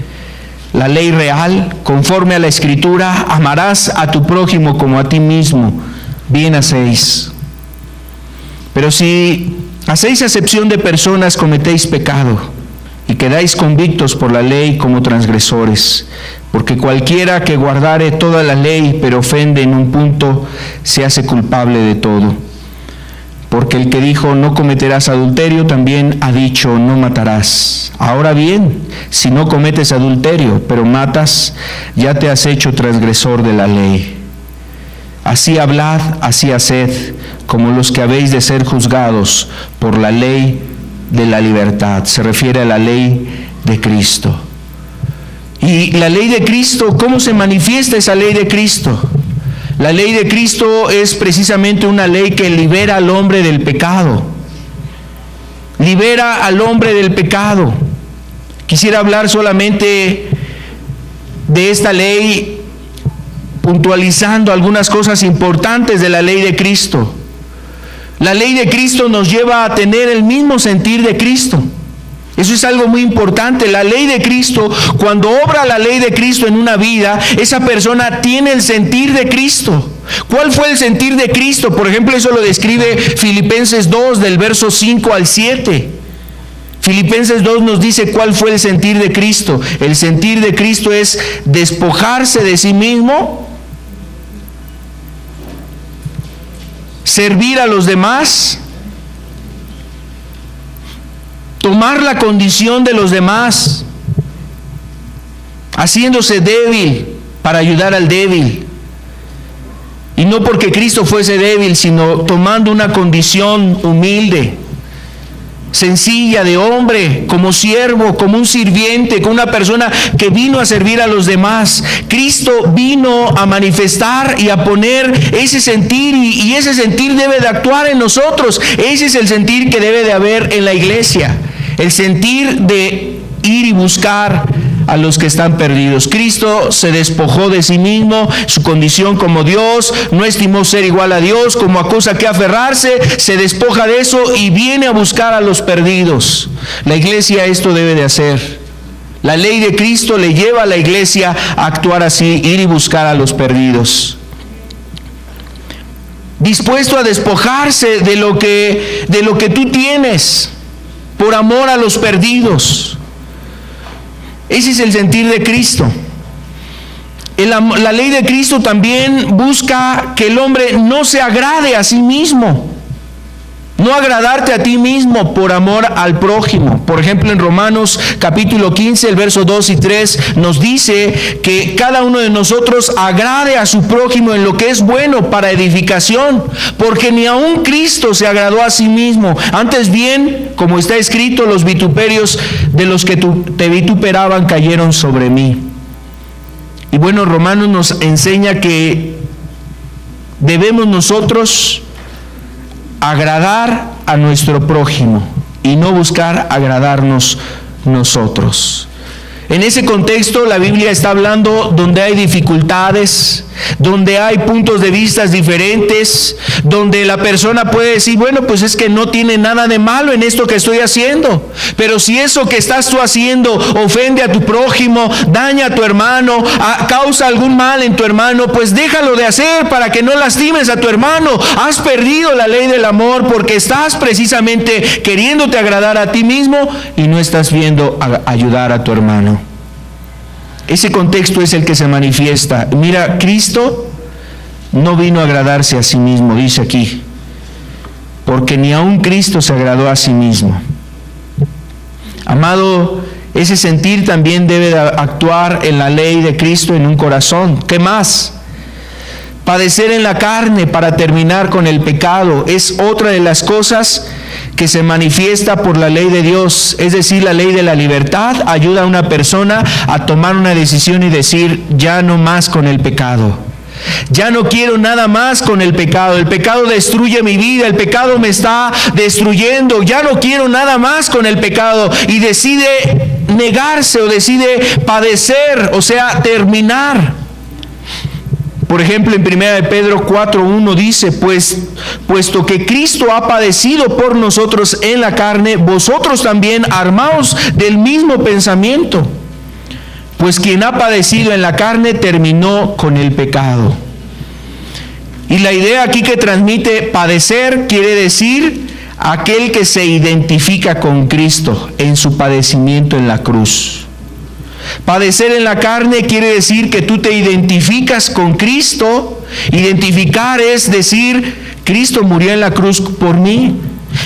la ley real, conforme a la Escritura, amarás a tu prójimo como a ti mismo, bien hacéis. Pero si hacéis acepción de personas, cometéis pecado y quedáis convictos por la ley como transgresores. Porque cualquiera que guardare toda la ley, pero ofende en un punto, se hace culpable de todo. Porque el que dijo no cometerás adulterio, también ha dicho no matarás. Ahora bien, si no cometes adulterio, pero matas, ya te has hecho transgresor de la ley. Así hablad, así haced, como los que habéis de ser juzgados por la ley de la libertad. Se refiere a la ley de Cristo. Y la ley de Cristo, ¿cómo se manifiesta esa ley de Cristo? La ley de Cristo es precisamente una ley que libera al hombre del pecado. Libera al hombre del pecado. Quisiera hablar solamente de esta ley, puntualizando algunas cosas importantes de la ley de Cristo. La ley de Cristo nos lleva a tener el mismo sentir de Cristo. Eso es algo muy importante. La ley de Cristo, cuando obra la ley de Cristo en una vida, esa persona tiene el sentir de Cristo. ¿Cuál fue el sentir de Cristo? Por ejemplo, eso lo describe Filipenses 2, del verso 5 al 7. Filipenses 2 nos dice cuál fue el sentir de Cristo. El sentir de Cristo es despojarse de sí mismo, servir a los demás, tomar la condición de los demás, haciéndose débil para ayudar al débil. Y no porque Cristo fuese débil, sino tomando una condición humilde, sencilla, de hombre, como siervo, como un sirviente, como una persona que vino a servir a los demás. Cristo vino a manifestar y a poner ese sentir, y ese sentir debe de actuar en nosotros. Ese es el sentir que debe de haber en la iglesia. El sentir de ir y buscar a los que están perdidos. Cristo se despojó de sí mismo, su condición como Dios, no estimó ser igual a Dios como a cosa que aferrarse, se despoja de eso y viene a buscar a los perdidos. La iglesia esto debe de hacer. La ley de Cristo le lleva a la iglesia a actuar así, ir y buscar a los perdidos. Dispuesto a despojarse de lo que tú tienes, por amor a los perdidos. Ese es el sentir de Cristo. La ley de Cristo también busca que el hombre no se agrade a sí mismo. No agradarte a ti mismo por amor al prójimo. Por ejemplo, en Romanos capítulo 15, el verso 2 y 3 nos dice que cada uno de nosotros agrade a su prójimo en lo que es bueno para edificación, porque ni aun Cristo se agradó a sí mismo. Antes bien, como está escrito, los vituperios de los que te vituperaban cayeron sobre mí. Y bueno, Romanos nos enseña que debemos nosotros agradar a nuestro prójimo y no buscar agradarnos nosotros. En ese contexto, la Biblia está hablando donde hay dificultades, donde hay puntos de vista diferentes, donde la persona puede decir, bueno, pues es que no tiene nada de malo en esto que estoy haciendo. Pero si eso que estás tú haciendo ofende a tu prójimo, daña a tu hermano, causa algún mal en tu hermano, pues déjalo de hacer para que no lastimes a tu hermano. Has perdido la ley del amor porque estás precisamente queriéndote agradar a ti mismo y no estás viendo ayudar a tu hermano. Ese contexto es el que se manifiesta. Mira, Cristo no vino a agradarse a sí mismo, dice aquí, porque ni aun Cristo se agradó a sí mismo. Amado, ese sentir también debe de actuar en la ley de Cristo en un corazón. ¿Qué más? Padecer en la carne para terminar con el pecado es otra de las cosas que se manifiesta por la ley de Dios, es decir, la ley de la libertad ayuda a una persona a tomar una decisión y decir, ya no más con el pecado. Ya no quiero nada más con el pecado destruye mi vida, el pecado me está destruyendo, ya no quiero nada más con el pecado, y decide negarse o decide padecer, o sea, terminar. Por ejemplo, en 1 de Pedro 4:1 dice, puesto que Cristo ha padecido por nosotros en la carne, vosotros también armaos del mismo pensamiento. Pues quien ha padecido en la carne terminó con el pecado. Y la idea aquí que transmite padecer quiere decir aquel que se identifica con Cristo en su padecimiento en la cruz. Padecer en la carne quiere decir que tú te identificas con Cristo. Identificar es decir, Cristo murió en la cruz por mí.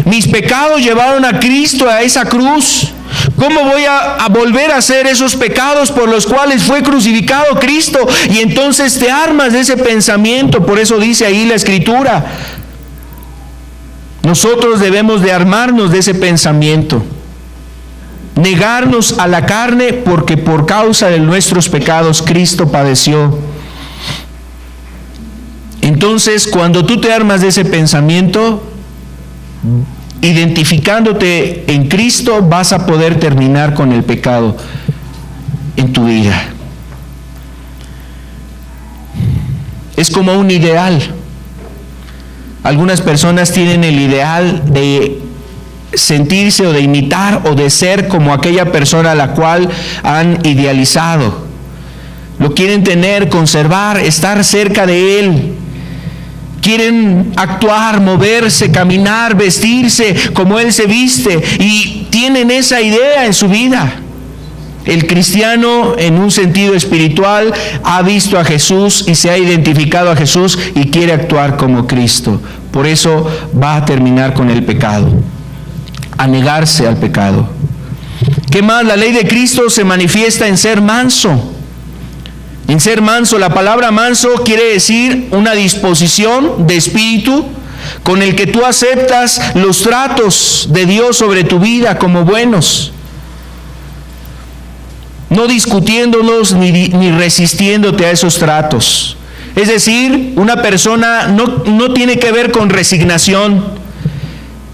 Mis pecados llevaron a Cristo a esa cruz. ¿Cómo voy a volver a hacer esos pecados por los cuales fue crucificado Cristo? Y entonces te armas de ese pensamiento. Por eso dice ahí la Escritura. Nosotros debemos de armarnos de ese pensamiento. Negarnos a la carne porque por causa de nuestros pecados Cristo padeció. Entonces, cuando tú te armas de ese pensamiento, identificándote en Cristo, vas a poder terminar con el pecado en tu vida. Es como un ideal. Algunas personas tienen el ideal de sentirse o de imitar o de ser como aquella persona a la cual han idealizado. Lo quieren tener, conservar, estar cerca de él. Quieren actuar, moverse, caminar, vestirse como él se viste, y tienen esa idea en su vida. El cristiano, en un sentido espiritual, ha visto a Jesús y se ha identificado a Jesús y quiere actuar como Cristo. Por eso va a terminar con el pecado, a negarse al pecado. ¿Qué más? La ley de Cristo se manifiesta en ser manso. En ser manso, la palabra manso quiere decir una disposición de espíritu con el que tú aceptas los tratos de Dios sobre tu vida como buenos, no discutiéndolos ni resistiéndote a esos tratos. Es decir, una persona no tiene que ver con resignación.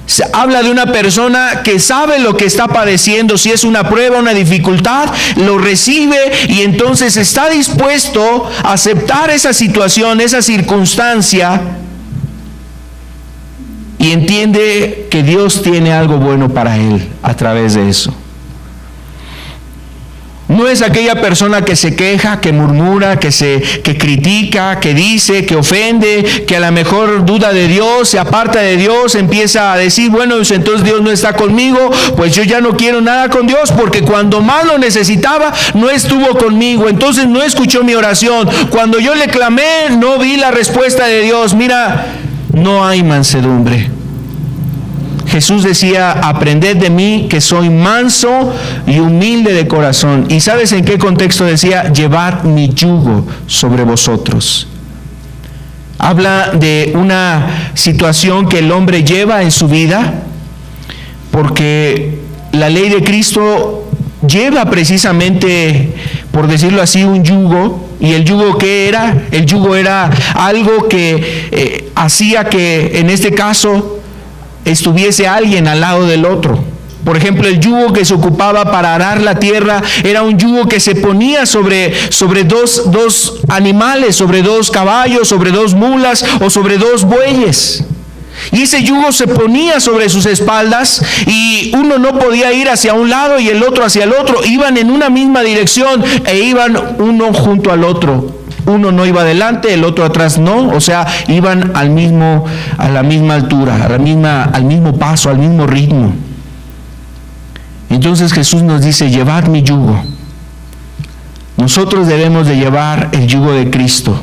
Se habla de una persona que sabe lo que está padeciendo, si es una prueba, una dificultad, lo recibe y entonces está dispuesto a aceptar esa situación, esa circunstancia, y entiende que Dios tiene algo bueno para él a través de eso. No es aquella persona que se queja, que murmura, que critica, que dice, que ofende, que a lo mejor duda de Dios, se aparta de Dios, empieza a decir, bueno, entonces Dios no está conmigo, pues yo ya no quiero nada con Dios, porque cuando más lo necesitaba, no estuvo conmigo, entonces no escuchó mi oración. Cuando yo le clamé, no vi la respuesta de Dios. Mira, no hay mansedumbre. Jesús decía, aprended de mí que soy manso y humilde de corazón. ¿Y sabes en qué contexto decía? Llevad mi yugo sobre vosotros. Habla de una situación que el hombre lleva en su vida, porque la ley de Cristo lleva precisamente, por decirlo así, un yugo. ¿Y el yugo qué era? El yugo era algo que hacía que, en este caso, estuviese alguien al lado del otro. Por ejemplo, el yugo que se ocupaba para arar la tierra era un yugo que se ponía sobre dos animales, sobre 2 caballos, sobre 2 mulas o sobre 2 bueyes. Y ese yugo se ponía sobre sus espaldas y uno no podía ir hacia un lado y el otro hacia el otro. Iban en una misma dirección e iban uno junto al otro. Uno no iba adelante, el otro atrás no, o sea, iban a la misma altura, al mismo paso, al mismo ritmo. Entonces Jesús nos dice, llevad mi yugo. Nosotros debemos de llevar el yugo de Cristo.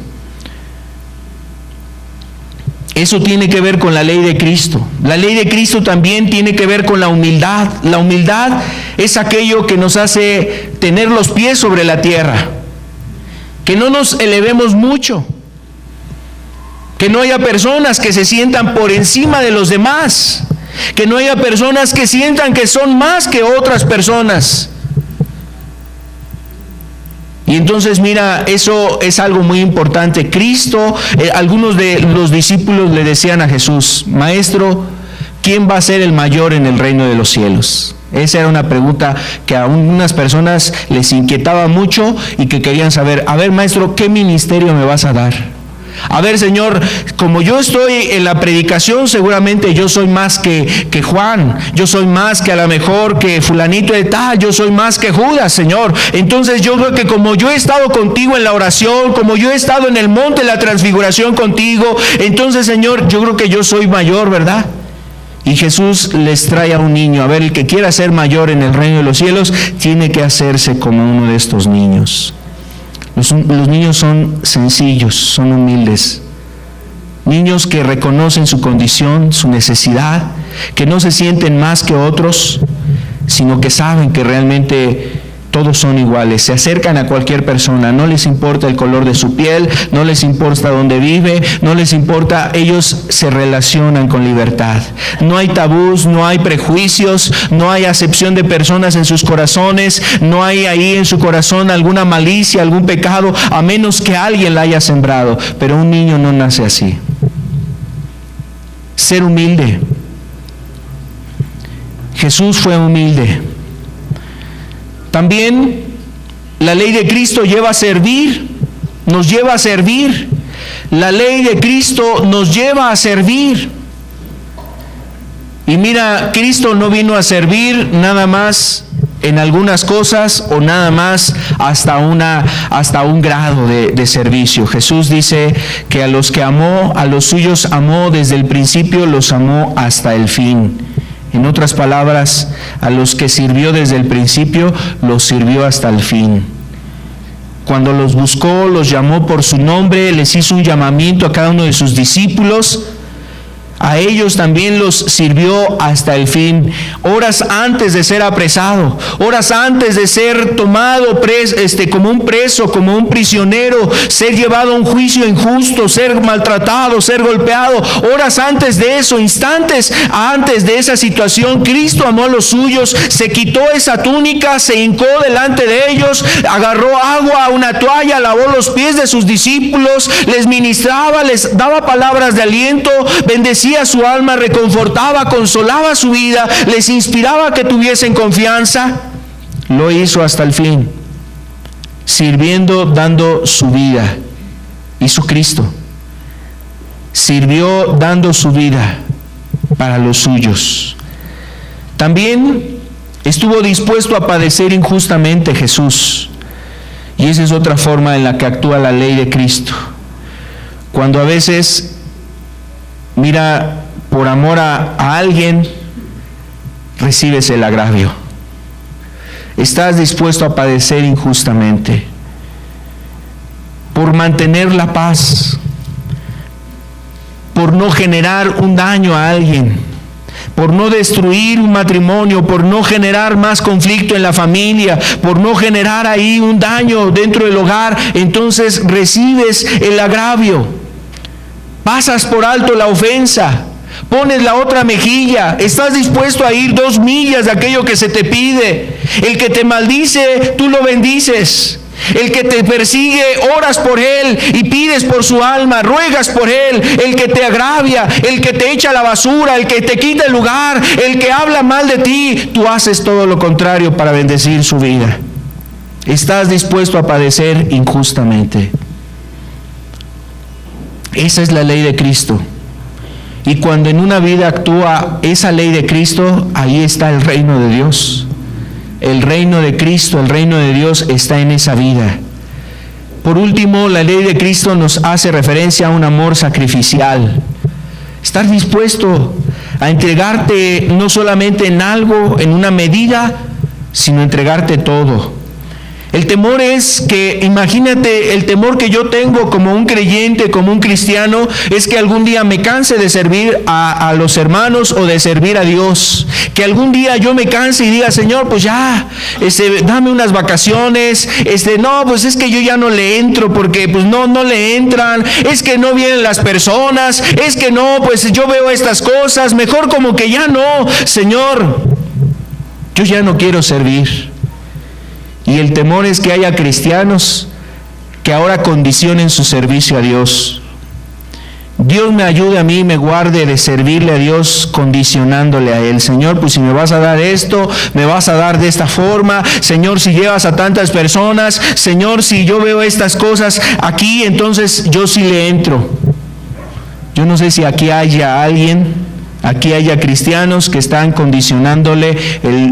Eso tiene que ver con la ley de Cristo. La ley de Cristo también tiene que ver con la humildad. La humildad es aquello que nos hace tener los pies sobre la tierra. Que no nos elevemos mucho, que no haya personas que se sientan por encima de los demás, que no haya personas que sientan que son más que otras personas. Y entonces mira, eso es algo muy importante. Cristo, algunos de los discípulos le decían a Jesús, Maestro, ¿quién va a ser el mayor en el reino de los cielos? Esa era una pregunta que a unas personas les inquietaba mucho y que querían saber, a ver, Maestro, ¿qué ministerio me vas a dar? A ver, Señor, como yo estoy en la predicación, seguramente yo soy más que Juan, yo soy más que a lo mejor que fulanito de tal, yo soy más que Judas, Señor. Entonces yo creo que como yo he estado contigo en la oración, como yo he estado en el monte de la transfiguración contigo, entonces, Señor, yo creo que yo soy mayor, ¿verdad? Y Jesús les trae a un niño. A ver, el que quiera ser mayor en el reino de los cielos tiene que hacerse como uno de estos niños. Los niños son sencillos, son humildes. Niños que reconocen su condición, su necesidad, que no se sienten más que otros, sino que saben que realmente todos son iguales. Se acercan a cualquier persona, no les importa el color de su piel, no les importa dónde vive, no les importa, ellos se relacionan con libertad. No hay tabús, no hay prejuicios, no hay acepción de personas en sus corazones, no hay ahí en su corazón alguna malicia, algún pecado, a menos que alguien la haya sembrado. Pero un niño no nace así. Ser humilde. Jesús fue humilde. También la ley de Cristo lleva a servir, nos lleva a servir. La ley de Cristo nos lleva a servir. Y mira, Cristo no vino a servir nada más en algunas cosas o nada más hasta un grado de servicio. Jesús dice que a los que amó, a los suyos amó desde el principio, los amó hasta el fin. En otras palabras, a los que sirvió desde el principio, los sirvió hasta el fin. Cuando los buscó, los llamó por su nombre, les hizo un llamamiento a cada uno de sus discípulos. A ellos también los sirvió hasta el fin. Horas antes de ser apresado, horas antes de ser tomado como un preso, como un prisionero, ser llevado a un juicio injusto, ser maltratado, ser golpeado. Horas antes de eso, instantes antes de esa situación, Cristo amó a los suyos, se quitó esa túnica, se hincó delante de ellos, agarró agua, una toalla, lavó los pies de sus discípulos, les ministraba, les daba palabras de aliento, bendecía su alma, reconfortaba, consolaba su vida, les inspiraba que tuviesen confianza. Lo hizo hasta el fin, sirviendo, dando su vida. Hizo Cristo, sirvió dando su vida para los suyos. También Estuvo dispuesto a padecer injustamente Jesús. Y esa es otra forma en la que actúa la ley de Cristo. Cuando a veces, mira, por amor a alguien, recibes el agravio. Estás dispuesto a padecer injustamente por mantener la paz, por no generar un daño a alguien, por no destruir un matrimonio, por no generar más conflicto en la familia, por no generar ahí un daño dentro del hogar. Entonces recibes el agravio, pasas por alto la ofensa, pones la otra mejilla, estás dispuesto a ir 2 millas de aquello que se te pide. El que te maldice, tú lo bendices. El que te persigue, oras por él y pides por su alma, ruegas por él. El que te agravia, el que te echa a la basura, el que te quita el lugar, el que habla mal de ti, tú haces todo lo contrario para bendecir su vida. Estás dispuesto a padecer injustamente. Esa es la ley de Cristo. Y cuando en una vida actúa esa ley de Cristo, ahí está el reino de Dios. El reino de Cristo, el reino de Dios está en esa vida. Por último, la ley de Cristo nos hace referencia a un amor sacrificial. Estar dispuesto a entregarte no solamente en algo, en una medida, sino entregarte todo. El temor es que, imagínate, el temor que yo tengo como un creyente, como un cristiano, es que algún día me canse de servir a los hermanos o de servir a Dios. Que algún día yo me canse y diga, Señor, pues ya, dame unas vacaciones. No, pues es que yo ya no le entro porque pues no le entran. Es que no vienen las personas. Es que no, pues yo veo estas cosas. Mejor como que ya no, Señor, yo ya no quiero servir. Y el temor es que haya cristianos que ahora condicionen su servicio a Dios. Dios me ayude a mí y me guarde de servirle a Dios condicionándole a Él. Señor, pues si me vas a dar esto, me vas a dar de esta forma. Señor, si llevas a tantas personas. Señor, si yo veo estas cosas aquí, entonces yo sí le entro. Yo no sé si aquí haya alguien, aquí haya cristianos que están condicionándole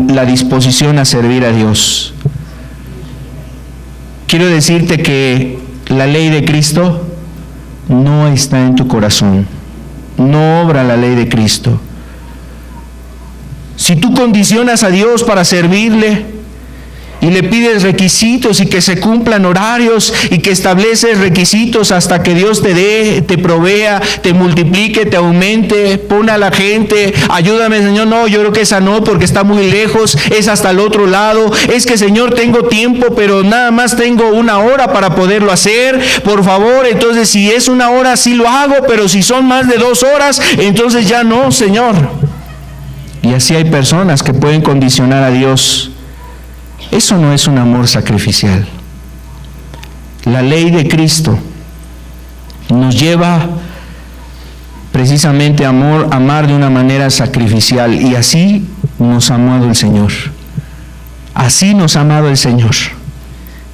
la disposición a servir a Dios. Quiero decirte que la ley de Cristo no está en tu corazón. No obra la ley de Cristo. Si tú condicionas a Dios para servirle y le pides requisitos y que se cumplan horarios y que estableces requisitos hasta que Dios te dé, te provea, te multiplique, te aumente, pon a la gente, ayúdame Señor, no, yo creo que esa no porque está muy lejos, es hasta el otro lado, es que Señor tengo tiempo pero nada más tengo 1 hora para poderlo hacer, por favor, entonces si es 1 hora sí lo hago, pero si son más de 2 horas, entonces ya no, Señor. Y así hay personas que pueden condicionar a Dios. Eso no es un amor sacrificial. La ley de Cristo nos lleva precisamente a amar de una manera sacrificial, y así nos ha amado el Señor. Así nos ha amado el Señor,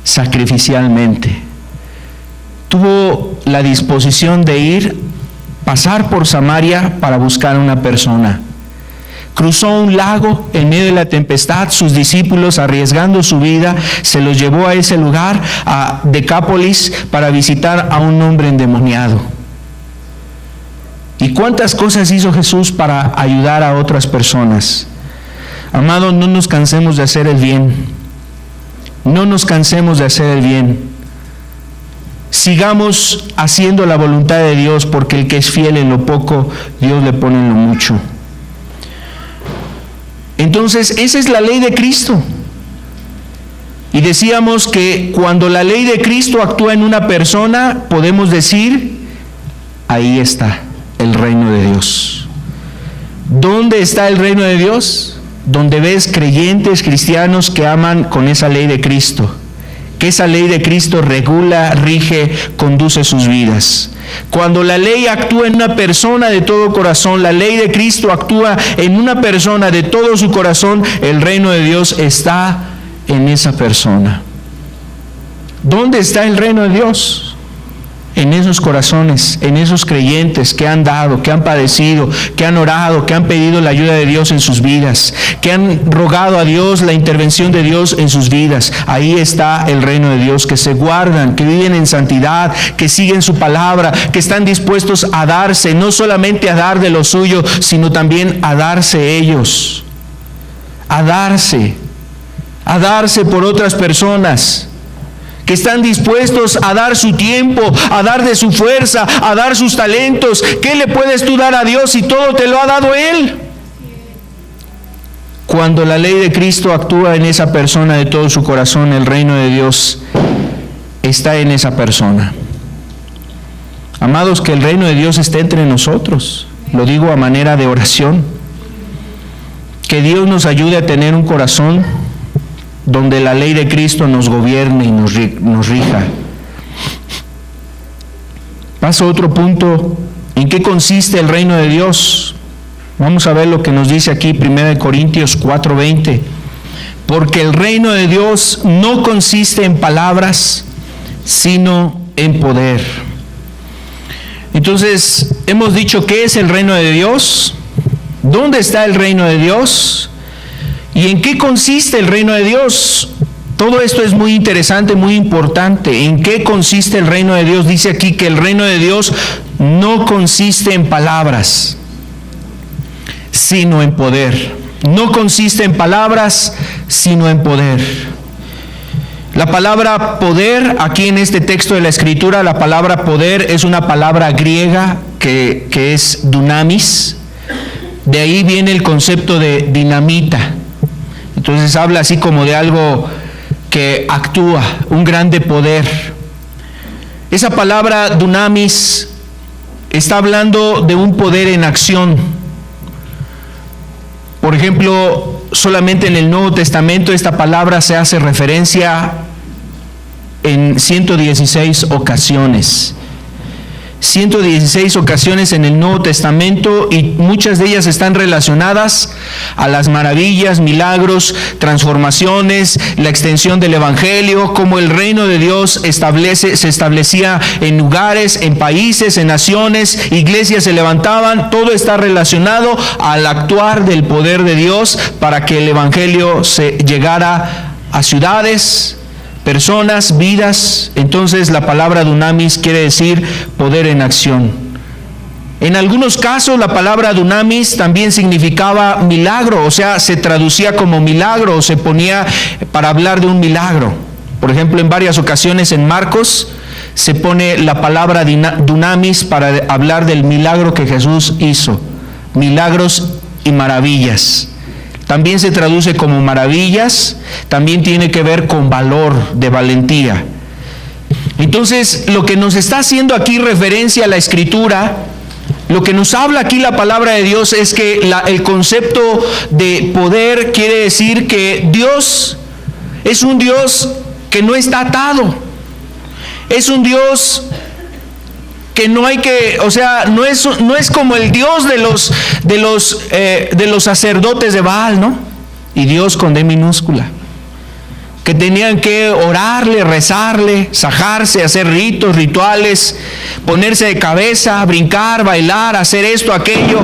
sacrificialmente. Tuvo la disposición de pasar por Samaria para buscar a una persona. Cruzó un lago en medio de la tempestad, sus discípulos arriesgando su vida, se los llevó a ese lugar, a Decápolis, para visitar a un hombre endemoniado. ¿Y cuántas cosas hizo Jesús para ayudar a otras personas? Amados, no nos cansemos de hacer el bien. No nos cansemos de hacer el bien. Sigamos haciendo la voluntad de Dios, porque el que es fiel en lo poco, Dios le pone en lo mucho. Entonces, esa es la ley de Cristo. Y decíamos que cuando la ley de Cristo actúa en una persona, podemos decir, ahí está el reino de Dios. ¿Dónde está el reino de Dios? Donde ves creyentes, cristianos que aman con esa ley de Cristo. Que esa ley de Cristo regula, rige, conduce sus vidas. Cuando la ley actúa en una persona de todo corazón, la ley de Cristo actúa en una persona de todo su corazón, el reino de Dios está en esa persona. ¿Dónde está el reino de Dios? en esos corazones, en esos creyentes que han dado, que han padecido, que han orado, que han pedido la ayuda de Dios en sus vidas, que han rogado a Dios la intervención de Dios en sus vidas. Ahí está el reino de Dios, que se guardan, que viven en santidad, que siguen su palabra, que están dispuestos a darse, no solamente a dar de lo suyo, sino también a darse ellos, a darse por otras personas, que están dispuestos a dar su tiempo, a dar de su fuerza, a dar sus talentos. ¿Qué le puedes tú dar a Dios si todo te lo ha dado Él? Cuando la ley de Cristo actúa en esa persona de todo su corazón, el reino de Dios está en esa persona. Amados, que el reino de Dios esté entre nosotros. Lo digo a manera de oración. Que Dios nos ayude a tener un corazón donde la ley de Cristo nos gobierne y nos rija. Paso a otro punto. ¿En qué consiste el reino de Dios? Vamos a ver lo que nos dice aquí 1 Corintios 4:20. Porque el reino de Dios no consiste en palabras, sino en poder. Entonces, hemos dicho qué es el reino de Dios, dónde está el reino de Dios y en qué consiste el reino de Dios. Todo esto es muy interesante, muy importante. ¿En qué consiste el reino de Dios? Dice aquí que el reino de Dios no consiste en palabras, sino en poder. No consiste en palabras, sino en poder. La palabra poder, aquí en este texto de la Escritura, la palabra poder es una palabra griega que es dunamis. De ahí viene el concepto de dinamita. Entonces habla así como de algo que actúa, un grande poder. Esa palabra dunamis está hablando de un poder en acción. Por ejemplo, solamente en el Nuevo Testamento esta palabra se hace referencia en 116 ocasiones. 116 ocasiones en el Nuevo Testamento, y muchas de ellas están relacionadas a las maravillas, milagros, transformaciones, la extensión del Evangelio, cómo el reino de Dios se establecía en lugares, en países, en naciones, iglesias se levantaban. Todo está relacionado al actuar del poder de Dios para que el Evangelio llegara a ciudades, personas, vidas. Entonces la palabra dunamis quiere decir poder en acción. En algunos casos la palabra dunamis también significaba milagro, o sea, se traducía como milagro, o se ponía para hablar de un milagro. Por ejemplo, en varias ocasiones en Marcos se pone la palabra dunamis para hablar del milagro que Jesús hizo, milagros y maravillas. También se traduce como maravillas, también tiene que ver con valor, de valentía. Entonces, lo que nos está haciendo aquí referencia a la Escritura, lo que nos habla aquí la palabra de Dios, es que el concepto de poder quiere decir que Dios es un Dios que no está atado, es un Dios que no hay que, o sea, no es como el Dios de los sacerdotes de Baal, ¿no? Y Dios con D minúscula, que tenían que orarle, rezarle, sajarse, hacer ritos, rituales, ponerse de cabeza, brincar, bailar, hacer esto, aquello,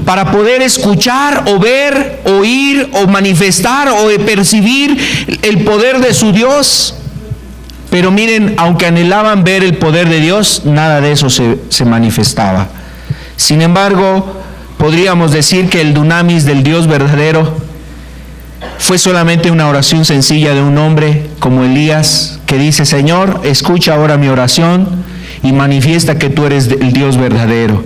para poder escuchar o ver, oír o manifestar o percibir el poder de su Dios. Pero miren, aunque anhelaban ver el poder de Dios, nada de eso se manifestaba. Sin embargo, podríamos decir que el dunamis del Dios verdadero fue solamente una oración sencilla de un hombre como Elías, que dice: Señor, escucha ahora mi oración y manifiesta que tú eres el Dios verdadero.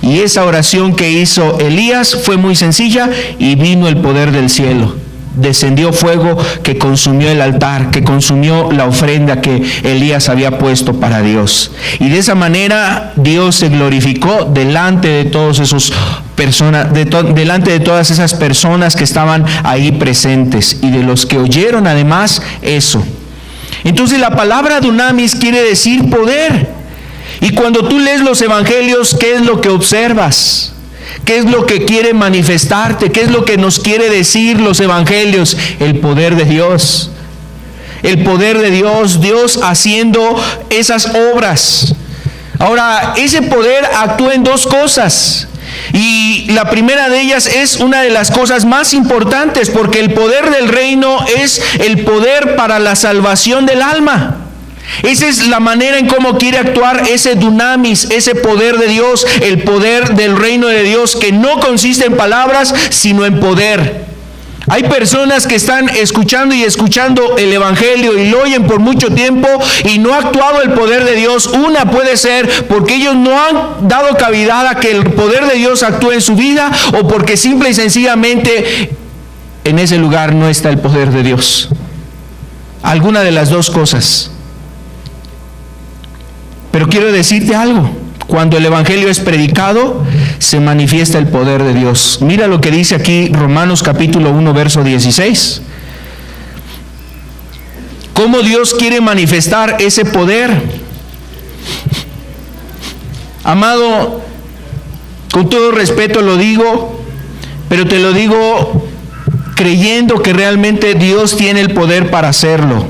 Y esa oración que hizo Elías fue muy sencilla, y vino el poder del cielo. Descendió fuego que consumió el altar, que consumió la ofrenda que Elías había puesto para Dios. Y de esa manera Dios se glorificó delante de todas esas personas que estaban ahí presentes, y de los que oyeron además eso. Entonces la palabra dunamis quiere decir poder. Y cuando tú lees los evangelios, ¿qué es lo que observas? ¿Qué es lo que quiere manifestarte? ¿Qué es lo que nos quiere decir los evangelios? El poder de Dios. El poder de Dios, Dios haciendo esas obras. Ahora, ese poder actúa en dos cosas. Y la primera de ellas es una de las cosas más importantes, porque el poder del reino es el poder para la salvación del alma. Esa es la manera en cómo quiere actuar ese dunamis, ese poder de Dios, el poder del reino de Dios, que no consiste en palabras, sino en poder. Hay personas que están escuchando y escuchando el evangelio y lo oyen por mucho tiempo y no ha actuado el poder de Dios. Una puede ser porque ellos no han dado cavidad a que el poder de Dios actúe en su vida, o porque simple y sencillamente en ese lugar no está el poder de Dios. Alguna de las dos cosas. Pero quiero decirte algo: cuando el evangelio es predicado, se manifiesta el poder de Dios. Mira lo que dice aquí Romanos capítulo 1, verso 16. ¿Cómo Dios quiere manifestar ese poder? Amado, con todo respeto lo digo, pero te lo digo creyendo que realmente Dios tiene el poder para hacerlo.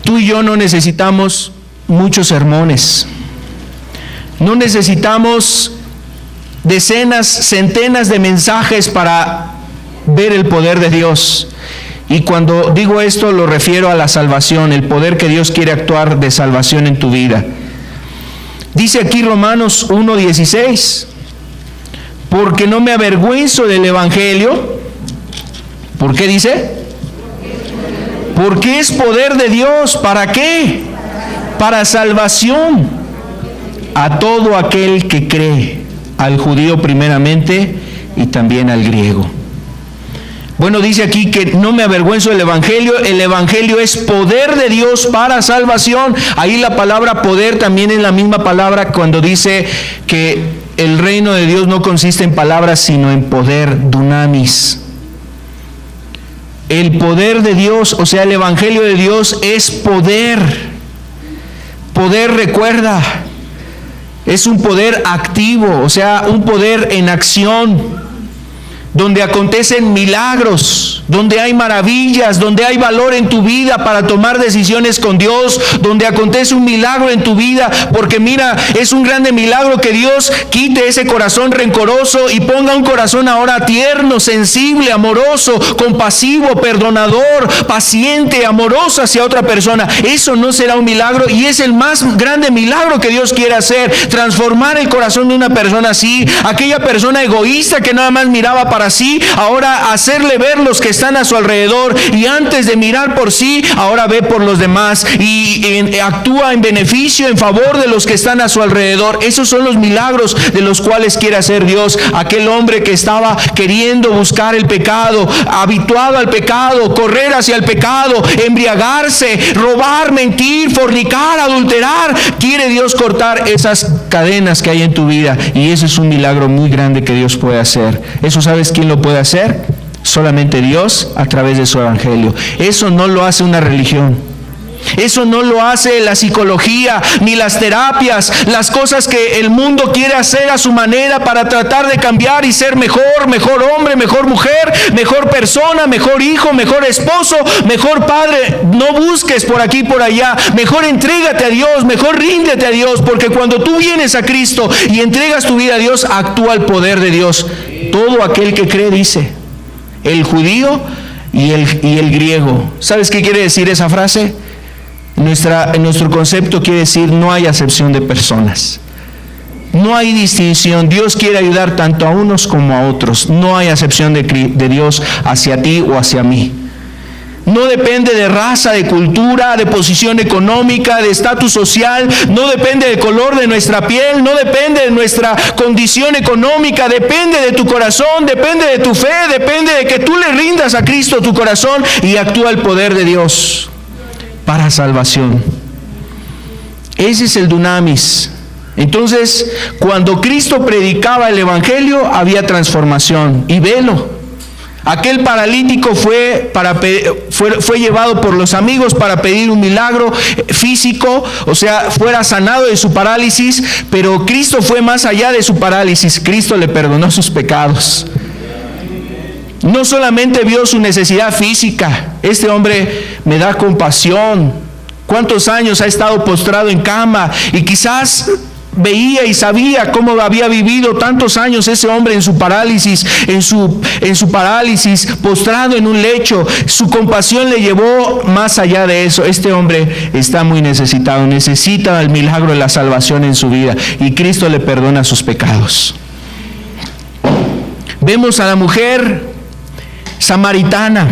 Tú y yo no necesitamos muchos sermones. No necesitamos decenas, centenas de mensajes para ver el poder de Dios. Y cuando digo esto lo refiero a la salvación, el poder que Dios quiere actuar de salvación en tu vida. Dice aquí Romanos 1:16, porque no me avergüenzo del evangelio. ¿Por qué dice? Porque es poder de Dios. ¿Para qué? Para salvación a todo aquel que cree, al judío primeramente y también al griego. Bueno, dice aquí que no me avergüenzo del evangelio. El evangelio es poder de Dios para salvación. Ahí la palabra poder también es la misma palabra cuando dice que el reino de Dios no consiste en palabras sino en poder, dunamis. El poder de Dios, o sea, el evangelio de Dios es poder. Poder, recuerda, es un poder activo, o sea, un poder en acción, donde acontecen milagros, donde hay maravillas, donde hay valor en tu vida para tomar decisiones con Dios, donde acontece un milagro en tu vida, porque mira, es un grande milagro que Dios quite ese corazón rencoroso y ponga un corazón ahora tierno, sensible, amoroso, compasivo, perdonador, paciente, amoroso hacia otra persona. Eso no será un milagro, y es el más grande milagro que Dios quiere hacer, transformar el corazón de una persona así, aquella persona egoísta que nada más miraba para sí, ahora hacerle ver los que están a su alrededor, y antes de mirar por sí, ahora ve por los demás y actúa en beneficio, en favor de los que están a su alrededor. Esos son los milagros de los cuales quiere hacer Dios. Aquel hombre que estaba queriendo buscar el pecado, habituado al pecado, correr hacia el pecado, embriagarse, robar, mentir, fornicar, adulterar, quiere Dios cortar esas cadenas que hay en tu vida, y ese es un milagro muy grande que Dios puede hacer. Eso, ¿sabes quién lo puede hacer? Solamente Dios, a través de su evangelio. Eso no lo hace una religión. Eso no lo hace la psicología ni las terapias, las cosas que el mundo quiere hacer a su manera para tratar de cambiar y ser mejor hombre, mejor mujer, mejor persona, mejor hijo, mejor esposo, mejor padre. No busques por aquí y por allá. Mejor entrégate a Dios, mejor ríndete a Dios, porque cuando tú vienes a Cristo y entregas tu vida a Dios, actúa el poder de Dios. Todo aquel que cree, dice, el judío y el griego. ¿Sabes qué quiere decir esa frase? En nuestro concepto quiere decir no hay acepción de personas. No hay distinción. Dios quiere ayudar tanto a unos como a otros. No hay acepción de Dios hacia ti o hacia mí. No depende de raza, de cultura, de posición económica, de estatus social. No depende del color de nuestra piel. No depende de nuestra condición económica. Depende de tu corazón, depende de tu fe, depende de que tú le rindas a Cristo tu corazón y actúa el poder de Dios para salvación. Ese es el dunamis. Entonces, cuando Cristo predicaba el evangelio, había transformación. Y velo, aquel paralítico fue llevado por los amigos para pedir un milagro físico, o sea, fuera sanado de su parálisis, pero Cristo fue más allá de su parálisis. Cristo le perdonó sus pecados. No solamente vio su necesidad física. Este hombre me da compasión. cuántos años ha estado postrado en cama, y quizás veía y sabía cómo había vivido tantos años ese hombre en su parálisis, postrado en un lecho. Su compasión le llevó más allá de eso. Este hombre está muy necesitado, necesita el milagro de la salvación en su vida, y Cristo le perdona sus pecados. Vemos a la mujer samaritana,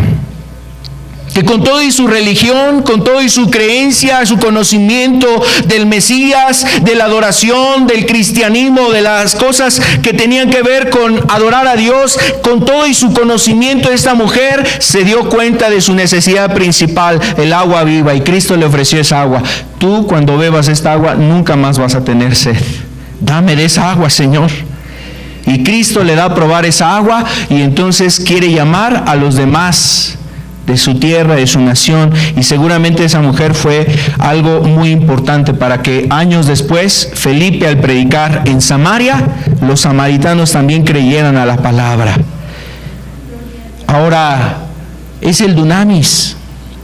que con todo y su religión, con todo y su creencia, su conocimiento del Mesías, de la adoración, del cristianismo, de las cosas que tenían que ver con adorar a Dios, con todo y su conocimiento, esta mujer se dio cuenta de su necesidad principal, el agua viva, y Cristo le ofreció esa agua. Tú, cuando bebas esta agua, nunca más vas a tener sed. Dame de esa agua, Señor. Y Cristo le da a probar esa agua, y entonces quiere llamar a los demás de su tierra, de su nación, y seguramente esa mujer fue algo muy importante para que años después Felipe, al predicar en Samaria, los samaritanos también creyeran a la palabra. Ahora es el dunamis,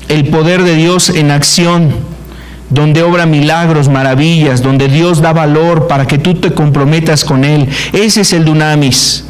el poder de Dios en acción, donde obra milagros, maravillas, donde Dios da valor para que tú te comprometas con Él. Ese es el dunamis.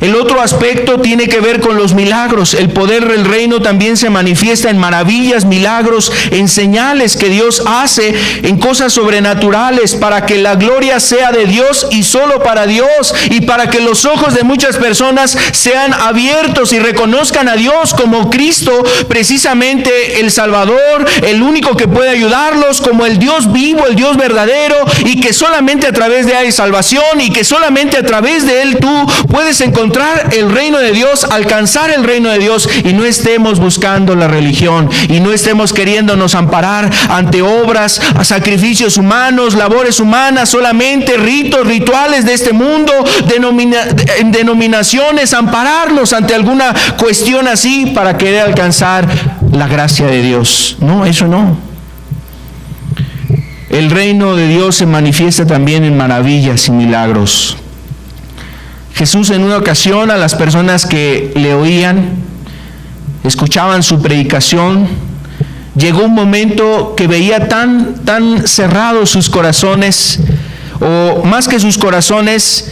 El otro aspecto tiene que ver con los milagros. El poder del reino también se manifiesta en maravillas, milagros, en señales que Dios hace, en cosas sobrenaturales, para que la gloria sea de Dios y solo para Dios, y para que los ojos de muchas personas sean abiertos y reconozcan a Dios como Cristo, precisamente el Salvador, el único que puede ayudarlos, como el Dios vivo, el Dios verdadero, y que solamente a través de Él hay salvación, y que solamente a través de Él tú puedes encontrar el reino de Dios, alcanzar el reino de Dios, y no estemos buscando la religión, y no estemos queriéndonos amparar ante obras, sacrificios humanos, labores humanas, solamente ritos, rituales de este mundo, denominaciones, ampararnos ante alguna cuestión así para querer alcanzar la gracia de Dios. No, eso no. El reino de Dios se manifiesta también en maravillas y milagros. Jesús, en una ocasión, a las personas que le oían, escuchaban su predicación, llegó un momento que veía tan cerrados sus corazones, o más que sus corazones,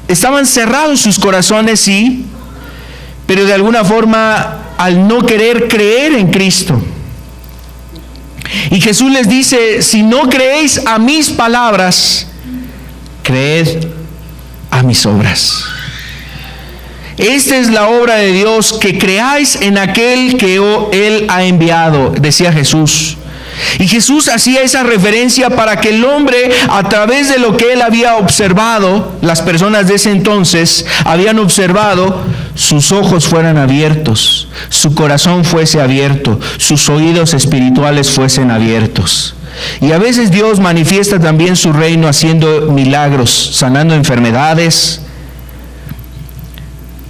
estaban cerrados sus corazones, sí, pero de alguna forma al no querer creer en Cristo. Y Jesús les dice: si no creéis a mis palabras, creed a mis obras. Esta es la obra de Dios, que creáis en aquel que Él ha enviado, decía Jesús. Y Jesús hacía esa referencia para que el hombre, a través de lo que él había observado, las personas de ese entonces habían observado, sus ojos fueran abiertos, su corazón fuese abierto, sus oídos espirituales fuesen abiertos. Y a veces Dios manifiesta también su reino haciendo milagros, sanando enfermedades,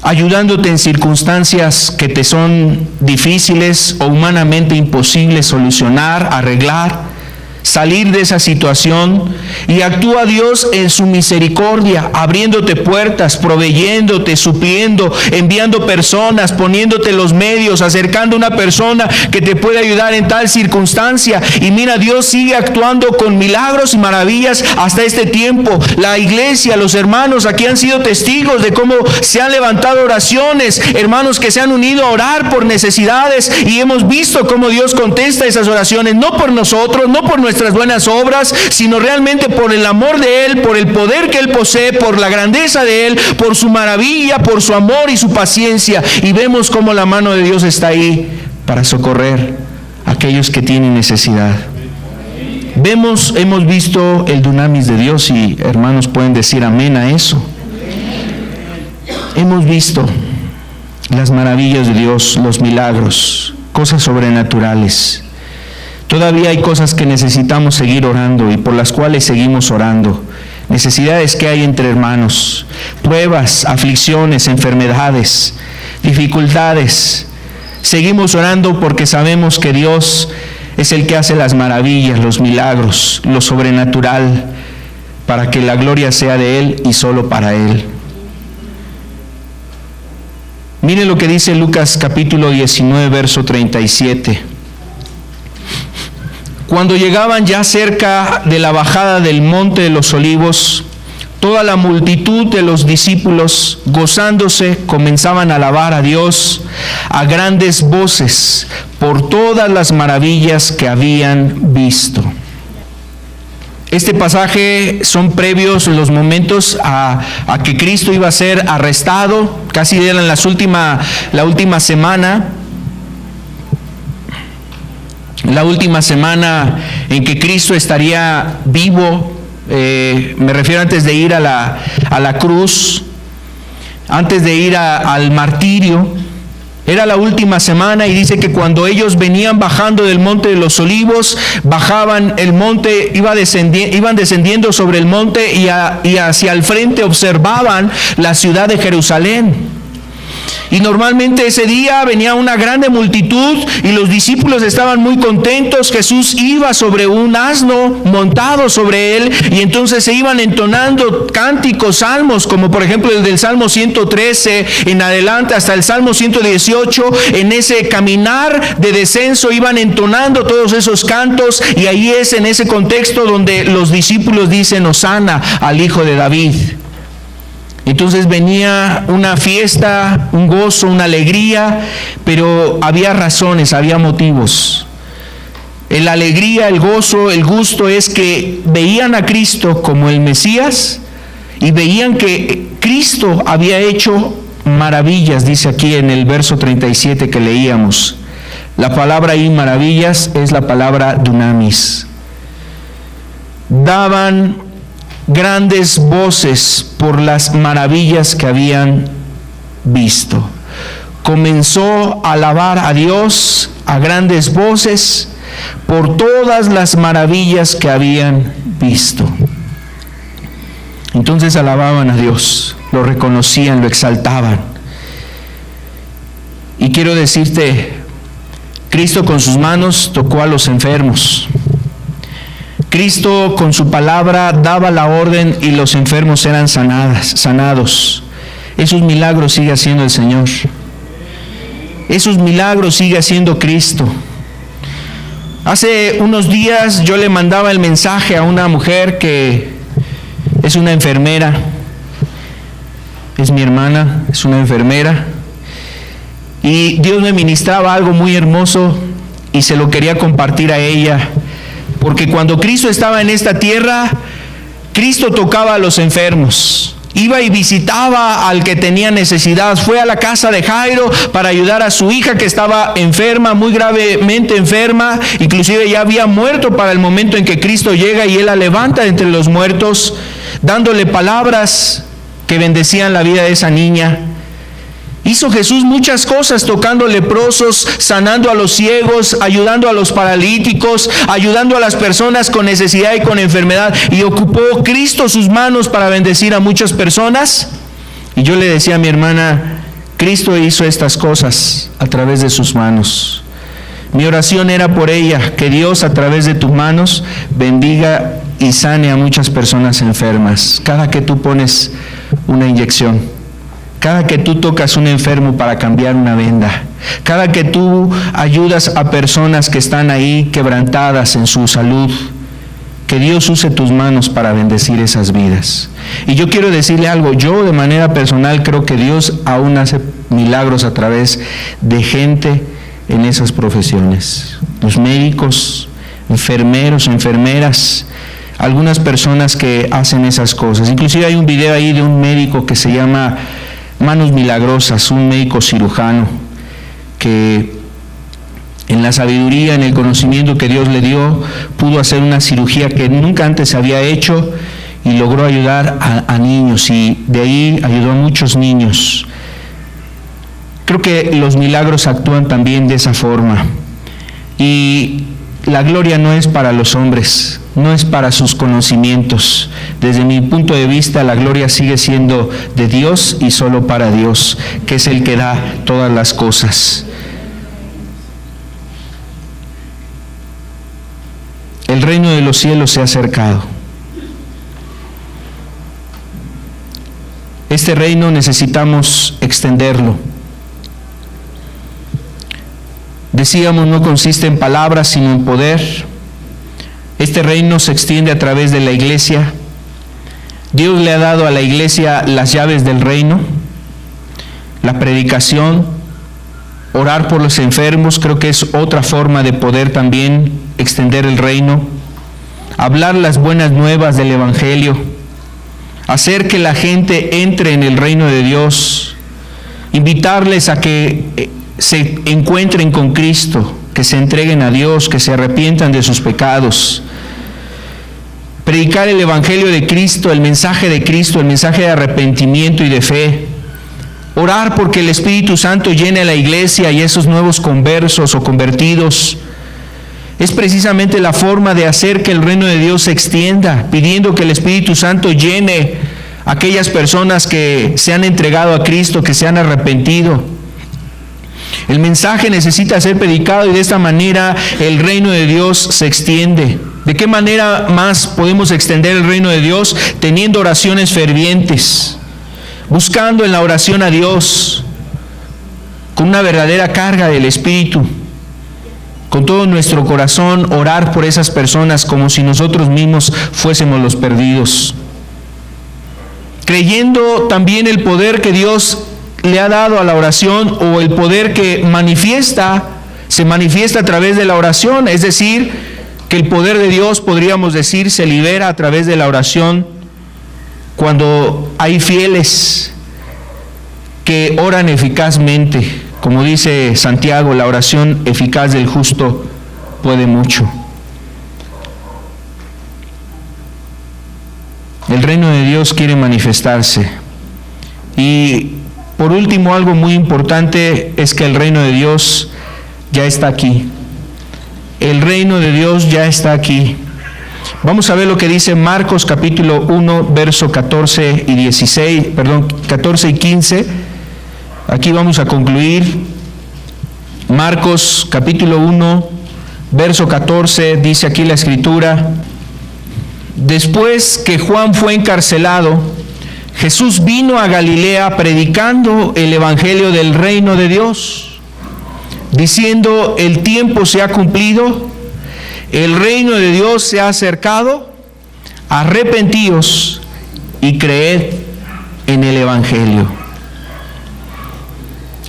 ayudándote en circunstancias que te son difíciles o humanamente imposibles solucionar, arreglar, salir de esa situación. Y actúa Dios en su misericordia, abriéndote puertas, proveyéndote, supliendo, enviando personas, poniéndote los medios, acercando a una persona que te puede ayudar en tal circunstancia. Y mira, Dios sigue actuando con milagros y maravillas hasta este tiempo. La iglesia, los hermanos aquí han sido testigos de cómo se han levantado oraciones, hermanos que se han unido a orar por necesidades, y hemos visto cómo Dios contesta esas oraciones, no por nosotros, no por nuestras buenas obras, sino realmente por el amor de Él, por el poder que Él posee, por la grandeza de Él, por su maravilla, por su amor y su paciencia. Y vemos cómo la mano de Dios está ahí para socorrer a aquellos que tienen necesidad. Hemos visto el dunamis de Dios, y hermanos pueden decir amén a eso. Hemos visto las maravillas de Dios, los milagros, cosas sobrenaturales. Todavía hay cosas que necesitamos seguir orando y por las cuales seguimos orando. Necesidades que hay entre hermanos, pruebas, aflicciones, enfermedades, dificultades. Seguimos orando porque sabemos que Dios es el que hace las maravillas, los milagros, lo sobrenatural, para que la gloria sea de Él y solo para Él. Miren lo que dice Lucas capítulo 19, verso 37. Cuando llegaban ya cerca de la bajada del Monte de los Olivos, toda la multitud de los discípulos, gozándose, comenzaban a alabar a Dios a grandes voces por todas las maravillas que habían visto. Este pasaje son previos los momentos a que Cristo iba a ser arrestado, casi eran la última semana en que Cristo estaría vivo. Me refiero antes de ir a la cruz, antes de ir al martirio. Era la última semana, y dice que cuando ellos venían bajando del Monte de los Olivos, bajaban el monte, iban descendiendo sobre el monte y hacia el frente observaban la ciudad de Jerusalén. Y normalmente ese día venía una grande multitud y los discípulos estaban muy contentos. Jesús iba sobre un asno montado sobre él, y entonces se iban entonando cánticos, salmos, como por ejemplo el del Salmo 113 en adelante hasta el Salmo 118. En ese caminar de descenso iban entonando todos esos cantos, y ahí es en ese contexto donde los discípulos dicen: Hosana al Hijo de David. Entonces venía una fiesta, un gozo, una alegría, pero había razones, había motivos. La alegría, el gozo, el gusto es que veían a Cristo como el Mesías y veían que Cristo había hecho maravillas, dice aquí en el verso 37 que leíamos. La palabra ahí, maravillas, es la palabra dunamis. Daban grandes voces por las maravillas que habían visto. Comenzó a alabar a Dios a grandes voces por todas las maravillas que habían visto. Entonces alababan a Dios, lo reconocían, lo exaltaban. Y quiero decirte, Cristo con sus manos tocó a los enfermos. Cristo con su palabra daba la orden y los enfermos eran sanados. Esos milagros sigue haciendo el Señor. Esos milagros sigue haciendo Cristo. Hace unos días yo le mandaba el mensaje a una mujer que es una enfermera. Es mi hermana, es una enfermera. Y Dios me ministraba algo muy hermoso y se lo quería compartir a ella. Porque cuando Cristo estaba en esta tierra, Cristo tocaba a los enfermos. Iba y visitaba al que tenía necesidad. Fue a la casa de Jairo para ayudar a su hija que estaba enferma, muy gravemente enferma. Inclusive ya había muerto para el momento en que Cristo llega y Él la levanta de entre los muertos, dándole palabras que bendecían la vida de esa niña. Hizo Jesús muchas cosas, tocando leprosos, sanando a los ciegos, ayudando a los paralíticos, ayudando a las personas con necesidad y con enfermedad. Y ocupó Cristo sus manos para bendecir a muchas personas. Y yo le decía a mi hermana, Cristo hizo estas cosas a través de sus manos. Mi oración era por ella, que Dios a través de tus manos bendiga y sane a muchas personas enfermas. Cada que tú pones una inyección, cada que tú tocas un enfermo para cambiar una venda, cada que tú ayudas a personas que están ahí quebrantadas en su salud, que Dios use tus manos para bendecir esas vidas. Y yo quiero decirle algo, yo de manera personal creo que Dios aún hace milagros a través de gente en esas profesiones. Los médicos, enfermeros, enfermeras, algunas personas que hacen esas cosas. Inclusive hay un video ahí de un médico que se llama Manos Milagrosas, un médico cirujano que en la sabiduría, en el conocimiento que Dios le dio, pudo hacer una cirugía que nunca antes se había hecho y logró ayudar a niños, y de ahí ayudó a muchos niños. Creo que los milagros actúan también de esa forma, y la gloria no es para los hombres, no es para sus conocimientos. Desde mi punto de vista, la gloria sigue siendo de Dios y solo para Dios, que es el que da todas las cosas. El reino de los cielos se ha acercado. Este reino necesitamos extenderlo. Decíamos, no consiste en palabras, sino en poder. Este reino se extiende a través de la iglesia. Dios le ha dado a la iglesia las llaves del reino, la predicación, orar por los enfermos, creo que es otra forma de poder también extender el reino, hablar las buenas nuevas del Evangelio, hacer que la gente entre en el reino de Dios, invitarles a que se encuentren con Cristo, que se entreguen a Dios, que se arrepientan de sus pecados. Predicar el Evangelio de Cristo, el mensaje de arrepentimiento y de fe. Orar porque el Espíritu Santo llene a la iglesia y esos nuevos conversos o convertidos. Es precisamente la forma de hacer que el reino de Dios se extienda, pidiendo que el Espíritu Santo llene a aquellas personas que se han entregado a Cristo, que se han arrepentido. El mensaje necesita ser predicado y de esta manera el reino de Dios se extiende. ¿De qué manera más podemos extender el reino de Dios? Teniendo oraciones fervientes, buscando en la oración a Dios, con una verdadera carga del Espíritu, con todo nuestro corazón, orar por esas personas como si nosotros mismos fuésemos los perdidos. Creyendo también el poder que Dios le ha dado a la oración, o el poder que se manifiesta a través de la oración, es decir, que el poder de Dios, podríamos decir, se libera a través de la oración cuando hay fieles que oran eficazmente. Como dice Santiago, la oración eficaz del justo puede mucho. El reino de Dios quiere manifestarse. Y por último, algo muy importante es que el reino de Dios ya está aquí. El reino de Dios ya está aquí. Vamos a ver lo que dice Marcos capítulo 1, verso 14 y 15. Aquí vamos a concluir. Marcos capítulo 1, verso 14, dice aquí la escritura: después que Juan fue encarcelado, Jesús vino a Galilea predicando el evangelio del reino de Dios, diciendo: el tiempo se ha cumplido, el reino de Dios se ha acercado, arrepentíos y creed en el evangelio.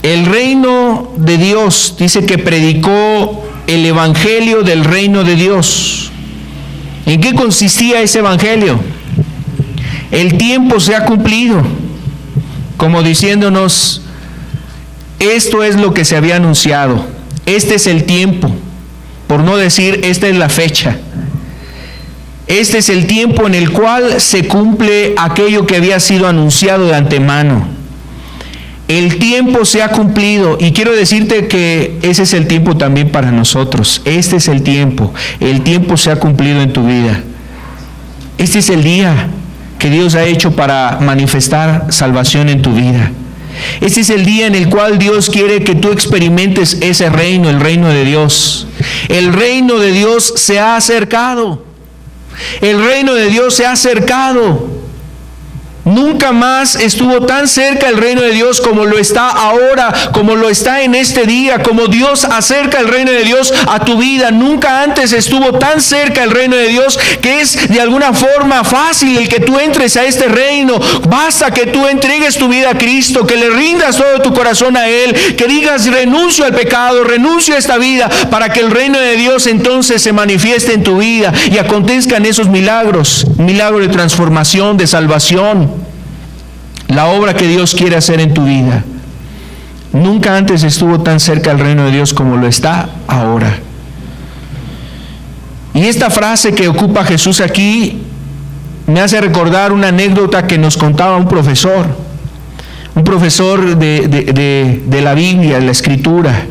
El reino de Dios, dice que predicó el evangelio del reino de Dios. ¿En qué consistía ese evangelio? El tiempo se ha cumplido, como diciéndonos: esto es lo que se había anunciado, este es el tiempo, por no decir esta es la fecha. Este es el tiempo en el cual se cumple aquello que había sido anunciado de antemano. El tiempo se ha cumplido, y quiero decirte que ese es el tiempo también para nosotros. Este es el tiempo se ha cumplido en tu vida. Este es el día que Dios ha hecho para manifestar salvación en tu vida. Este es el día en el cual Dios quiere que tú experimentes ese reino, el reino de Dios. El reino de Dios se ha acercado. El reino de Dios se ha acercado. Nunca más estuvo tan cerca el reino de Dios como lo está ahora, como lo está en este día, como Dios acerca el reino de Dios a tu vida. Nunca antes estuvo tan cerca el reino de Dios, que es de alguna forma fácil el que tú entres a este reino. Basta que tú entregues tu vida a Cristo, que le rindas todo tu corazón a Él, que digas: renuncio al pecado, renuncio a esta vida, para que el reino de Dios entonces se manifieste en tu vida y acontezcan esos milagros, milagros de transformación, de salvación. La obra que Dios quiere hacer en tu vida. Nunca antes estuvo tan cerca el reino de Dios como lo está ahora. Y esta frase que ocupa Jesús aquí me hace recordar una anécdota que nos contaba un profesor de la Biblia, de la Escritura.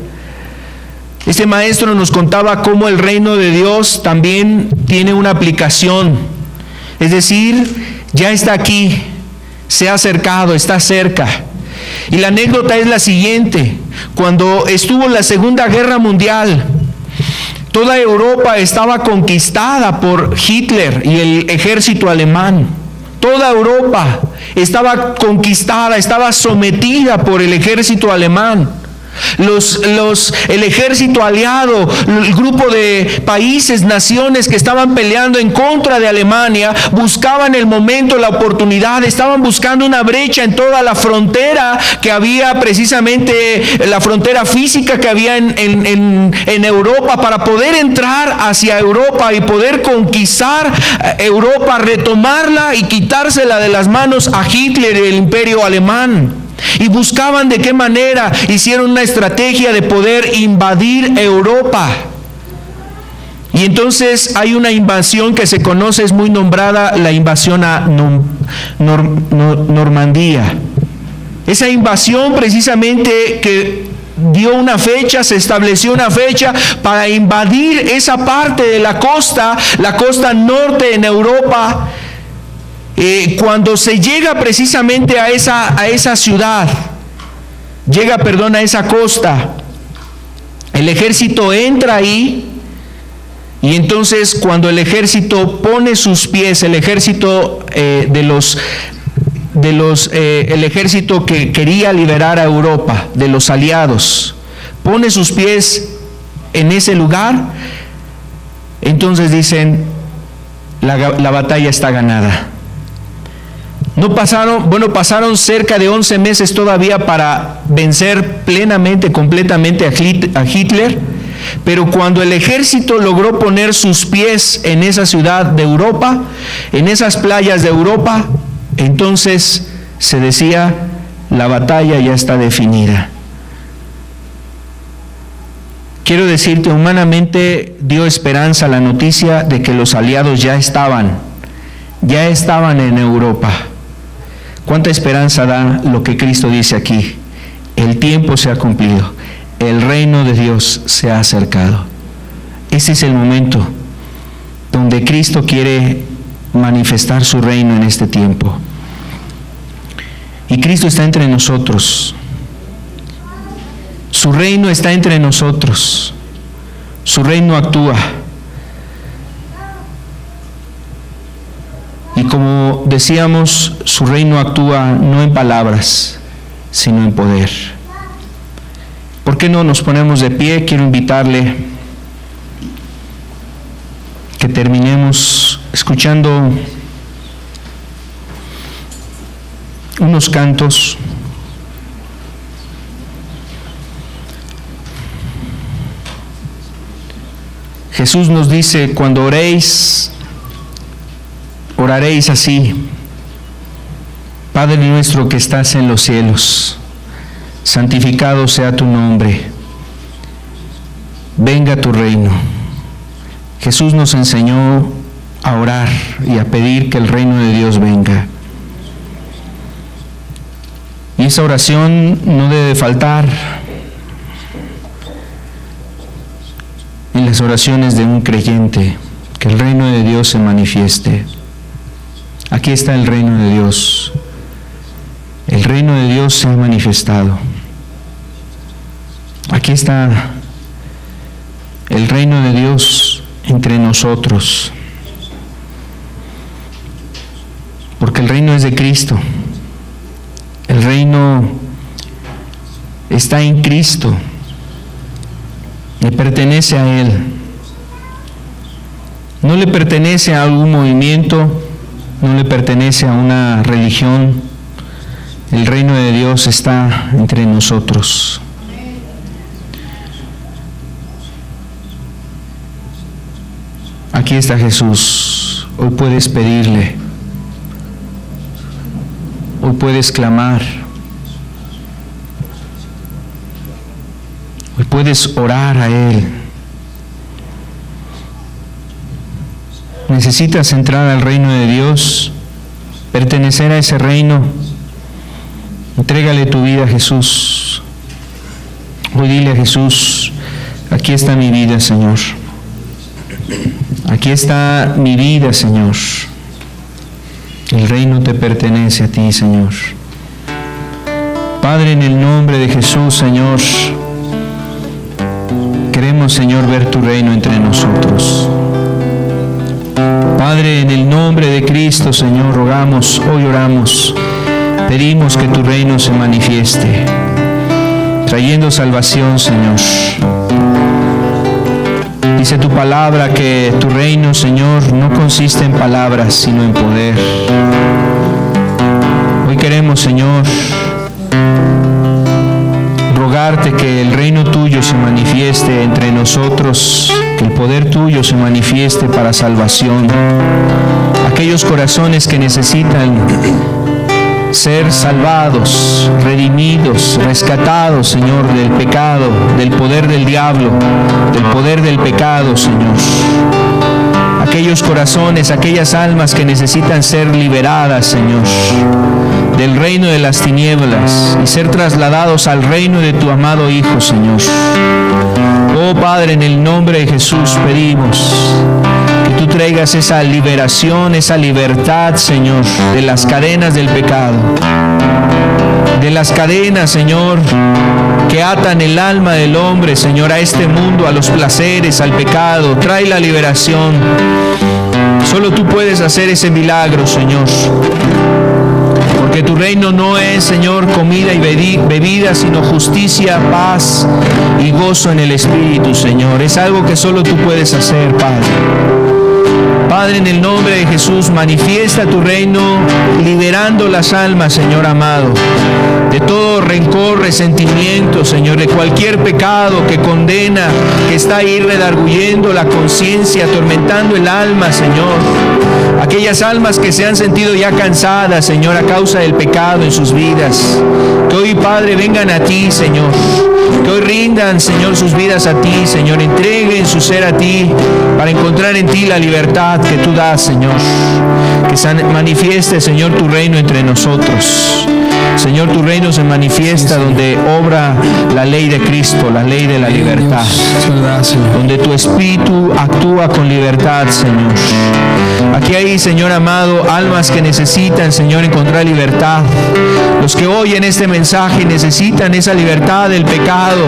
Este maestro nos contaba cómo el reino de Dios también tiene una aplicación. Es decir, ya está aquí, se ha acercado, está cerca. Y la anécdota es la siguiente: cuando estuvo la Segunda Guerra Mundial, toda Europa estaba conquistada por Hitler y el ejército alemán. Toda Europa estaba conquistada, estaba sometida por el ejército alemán. El ejército aliado, el grupo de países, naciones que estaban peleando en contra de Alemania, buscaban el momento, la oportunidad, estaban buscando una brecha en toda la frontera que había, precisamente la frontera física que había en Europa, para poder entrar hacia Europa y poder conquistar Europa, retomarla y quitársela de las manos a Hitler y el imperio alemán. Y buscaban de qué manera, hicieron una estrategia de poder invadir Europa. Y entonces hay una invasión que se conoce, es muy nombrada, la invasión a Normandía. Esa invasión precisamente que dio una fecha, se estableció una fecha para invadir esa parte de la costa norte en Europa. Cuando se llega precisamente a esa ciudad, a esa costa, el ejército entra ahí, y entonces cuando el ejército pone sus pies, el ejército el ejército que quería liberar a Europa, de los aliados, pone sus pies en ese lugar, entonces dicen, la batalla está ganada. Pasaron cerca de 11 meses todavía para vencer plenamente, completamente a Hitler, pero cuando el ejército logró poner sus pies en esa ciudad de Europa, en esas playas de Europa, entonces se decía, la batalla ya está definida. Quiero decirte, humanamente dio esperanza la noticia de que los aliados ya estaban en Europa. ¿Cuánta esperanza da lo que Cristo dice aquí? El tiempo se ha cumplido, el reino de Dios se ha acercado. Ese es el momento donde Cristo quiere manifestar su reino en este tiempo. Y Cristo está entre nosotros. Su reino está entre nosotros. Su reino actúa. Y como decíamos, su reino actúa no en palabras, sino en poder. ¿Por qué no nos ponemos de pie? Quiero invitarle que terminemos escuchando unos cantos. Jesús nos dice, cuando oréis, oraréis así: Padre nuestro que estás en los cielos, santificado sea tu nombre, venga tu reino. Jesús nos enseñó a orar y a pedir que el reino de Dios venga. Y esa oración no debe faltar en las oraciones de un creyente, que el reino de Dios se manifieste. Aquí está el reino de Dios. El reino de Dios se ha manifestado. Aquí está el reino de Dios entre nosotros. Porque el reino es de Cristo. El reino está en Cristo. Le pertenece a Él. No le pertenece a algún movimiento, no le pertenece a una religión. El reino de Dios está entre nosotros. Aquí está Jesús. Hoy puedes pedirle. Hoy puedes clamar. Hoy puedes orar a Él. Necesitas entrar al reino de Dios, pertenecer a ese reino. Entrégale tu vida a Jesús. Hoy dile a Jesús: aquí está mi vida, Señor. Aquí está mi vida, Señor. El reino te pertenece a ti, Señor. Padre, en el nombre de Jesús, Señor, queremos, Señor, ver tu reino entre nosotros. Padre, en el nombre de Cristo, Señor, rogamos, hoy oramos, pedimos que tu reino se manifieste. trayendo salvación, Señor. Dice tu palabra que tu reino, Señor, no consiste en palabras, sino en poder. Hoy queremos, Señor, rogarte que el reino tuyo se manifieste entre nosotros, que el poder tuyo se manifieste para salvación. Aquellos corazones que necesitan ser salvados, redimidos, rescatados, Señor, del pecado, del poder del diablo, del poder del pecado, Señor. Aquellos corazones, aquellas almas que necesitan ser liberadas, Señor, del reino de las tinieblas y ser trasladados al reino de tu amado Hijo, Señor. Oh Padre, en el nombre de Jesús pedimos que tú traigas esa liberación, esa libertad, Señor, de las cadenas del pecado, de las cadenas, Señor, que atan el alma del hombre, Señor, a este mundo, a los placeres, al pecado. Trae la liberación. Solo tú puedes hacer ese milagro, Señor. Porque tu reino no es, Señor, comida y bebida, sino justicia, paz y gozo en el Espíritu, Señor. Es algo que solo tú puedes hacer, Padre. Padre, en el nombre de Jesús, manifiesta tu reino, liberando las almas, Señor amado, de todo rencor, resentimiento, Señor, de cualquier pecado que condena, que está ahí redarguyendo la conciencia, atormentando el alma, Señor. Aquellas almas que se han sentido ya cansadas, Señor, a causa del pecado en sus vidas. Que hoy, Padre, vengan a ti, Señor. Que hoy rindan, Señor, sus vidas a ti, Señor. Entreguen su ser a ti para encontrar en ti la libertad que tú das, Señor. Que se manifieste, Señor, tu reino entre nosotros. Señor, tu reino se manifiesta donde obra la ley de Cristo, la ley de la libertad. Donde tu Espíritu actúa con libertad, Señor. Aquí hay, Señor amado, almas que necesitan, Señor, encontrar libertad. Los que oyen este mensaje necesitan esa libertad del pecado.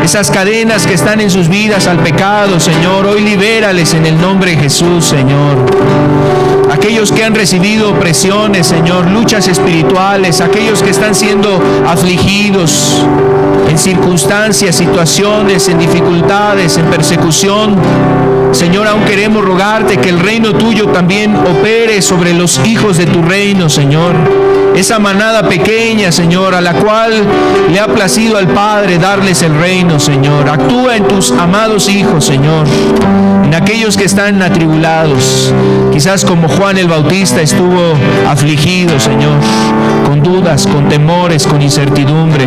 Esas cadenas que están en sus vidas al pecado, Señor, hoy libérales en el nombre de Jesús, Señor. Aquellos que han recibido opresiones, Señor, luchas espirituales, aquellos que están siendo afligidos en circunstancias, situaciones, en dificultades, en persecución. Señor, aún queremos rogarte que el reino tuyo también opere sobre los hijos de tu reino, Señor. Esa manada pequeña, Señor, a la cual le ha placido al Padre darles el reino, Señor. Actúa en tus amados hijos, Señor. En aquellos que están atribulados, quizás como Juan el Bautista estuvo afligido, Señor, con dudas, con temores, con incertidumbre.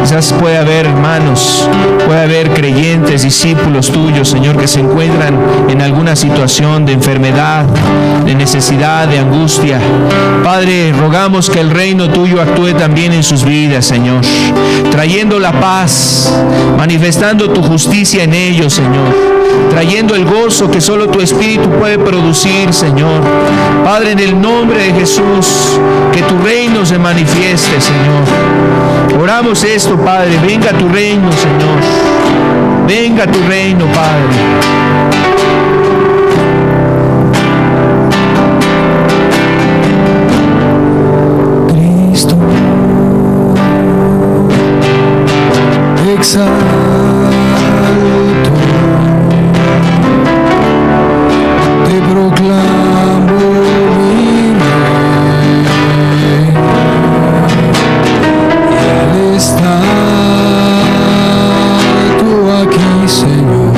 Quizás puede haber hermanos, puede haber creyentes, discípulos tuyos, Señor, que se encuentran en alguna situación de enfermedad, de necesidad, de angustia. Padre, rogamos que el reino tuyo actúe también en sus vidas, Señor, trayendo la paz, manifestando tu justicia en ellos, Señor, trayendo el gozo que solo tu Espíritu puede producir, Señor. Padre, en el nombre de Jesús, que tu reino se manifieste, Señor. Oramos esto, Padre. Venga tu reino, Señor. Venga tu reino, Padre. Exalto, te proclamo mi rey, y Él está tú aquí, Señor.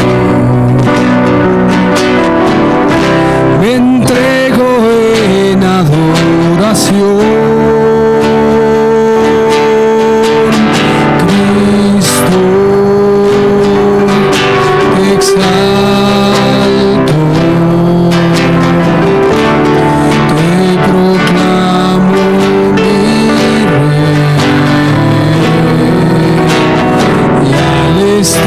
Me entrego en adoración. Está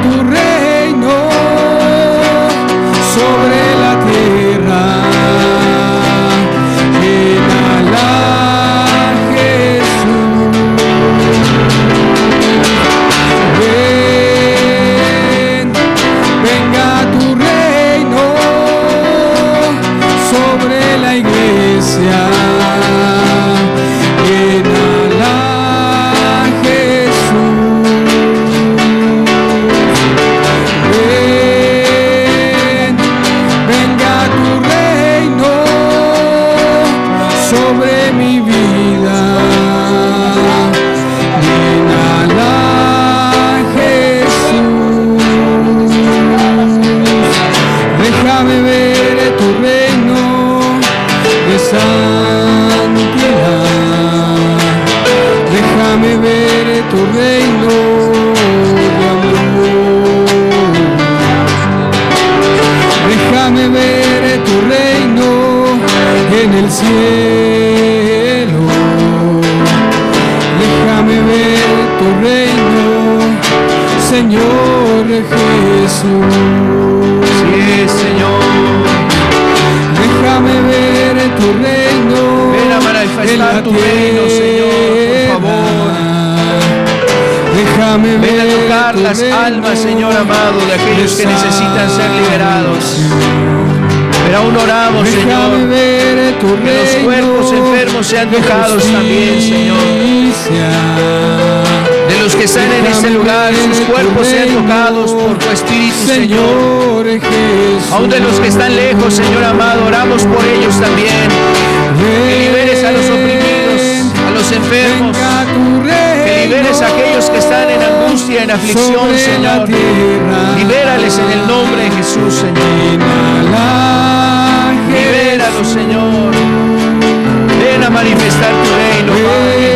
tu reino sobre la tierra. Llénala, Jesús. Ven, venga tu reino sobre la iglesia. Llénala, Jesús. Ven, venga tu reino sobre mi vida. Llénala, Jesús. Déjame ver tu reino de santidad. Déjame ver tu reino de amor. Déjame ver tu reino en el cielo. Déjame ver tu reino, Señor Jesús. Sí, Señor. Déjame ver tu reino. Ven a manifestar tu reino, Señor, por favor. Déjame ver Ven a tocar tu las reino almas, Señor amado, de aquellos que necesitan ser liberados. Pero aún oramos, Señor, Déjame ver tu que los reino cuerpos enfermos sean de tocados también, Señor. justicia. De los que están en este lugar, sus cuerpos sean tocados por tu Espíritu, Señor. Señor Jesús. Aún de los que están lejos, Señor amado, oramos por ellos también. Que liberes a los oprimidos, a los enfermos. Venga tu reino Que liberes a aquellos que están en angustia, en aflicción, sobre la Señor. tierra. Libérales en el nombre de Jesús, Señor. Llénala, Libéralos, Señor. Ven a manifestar tu reino, Padre.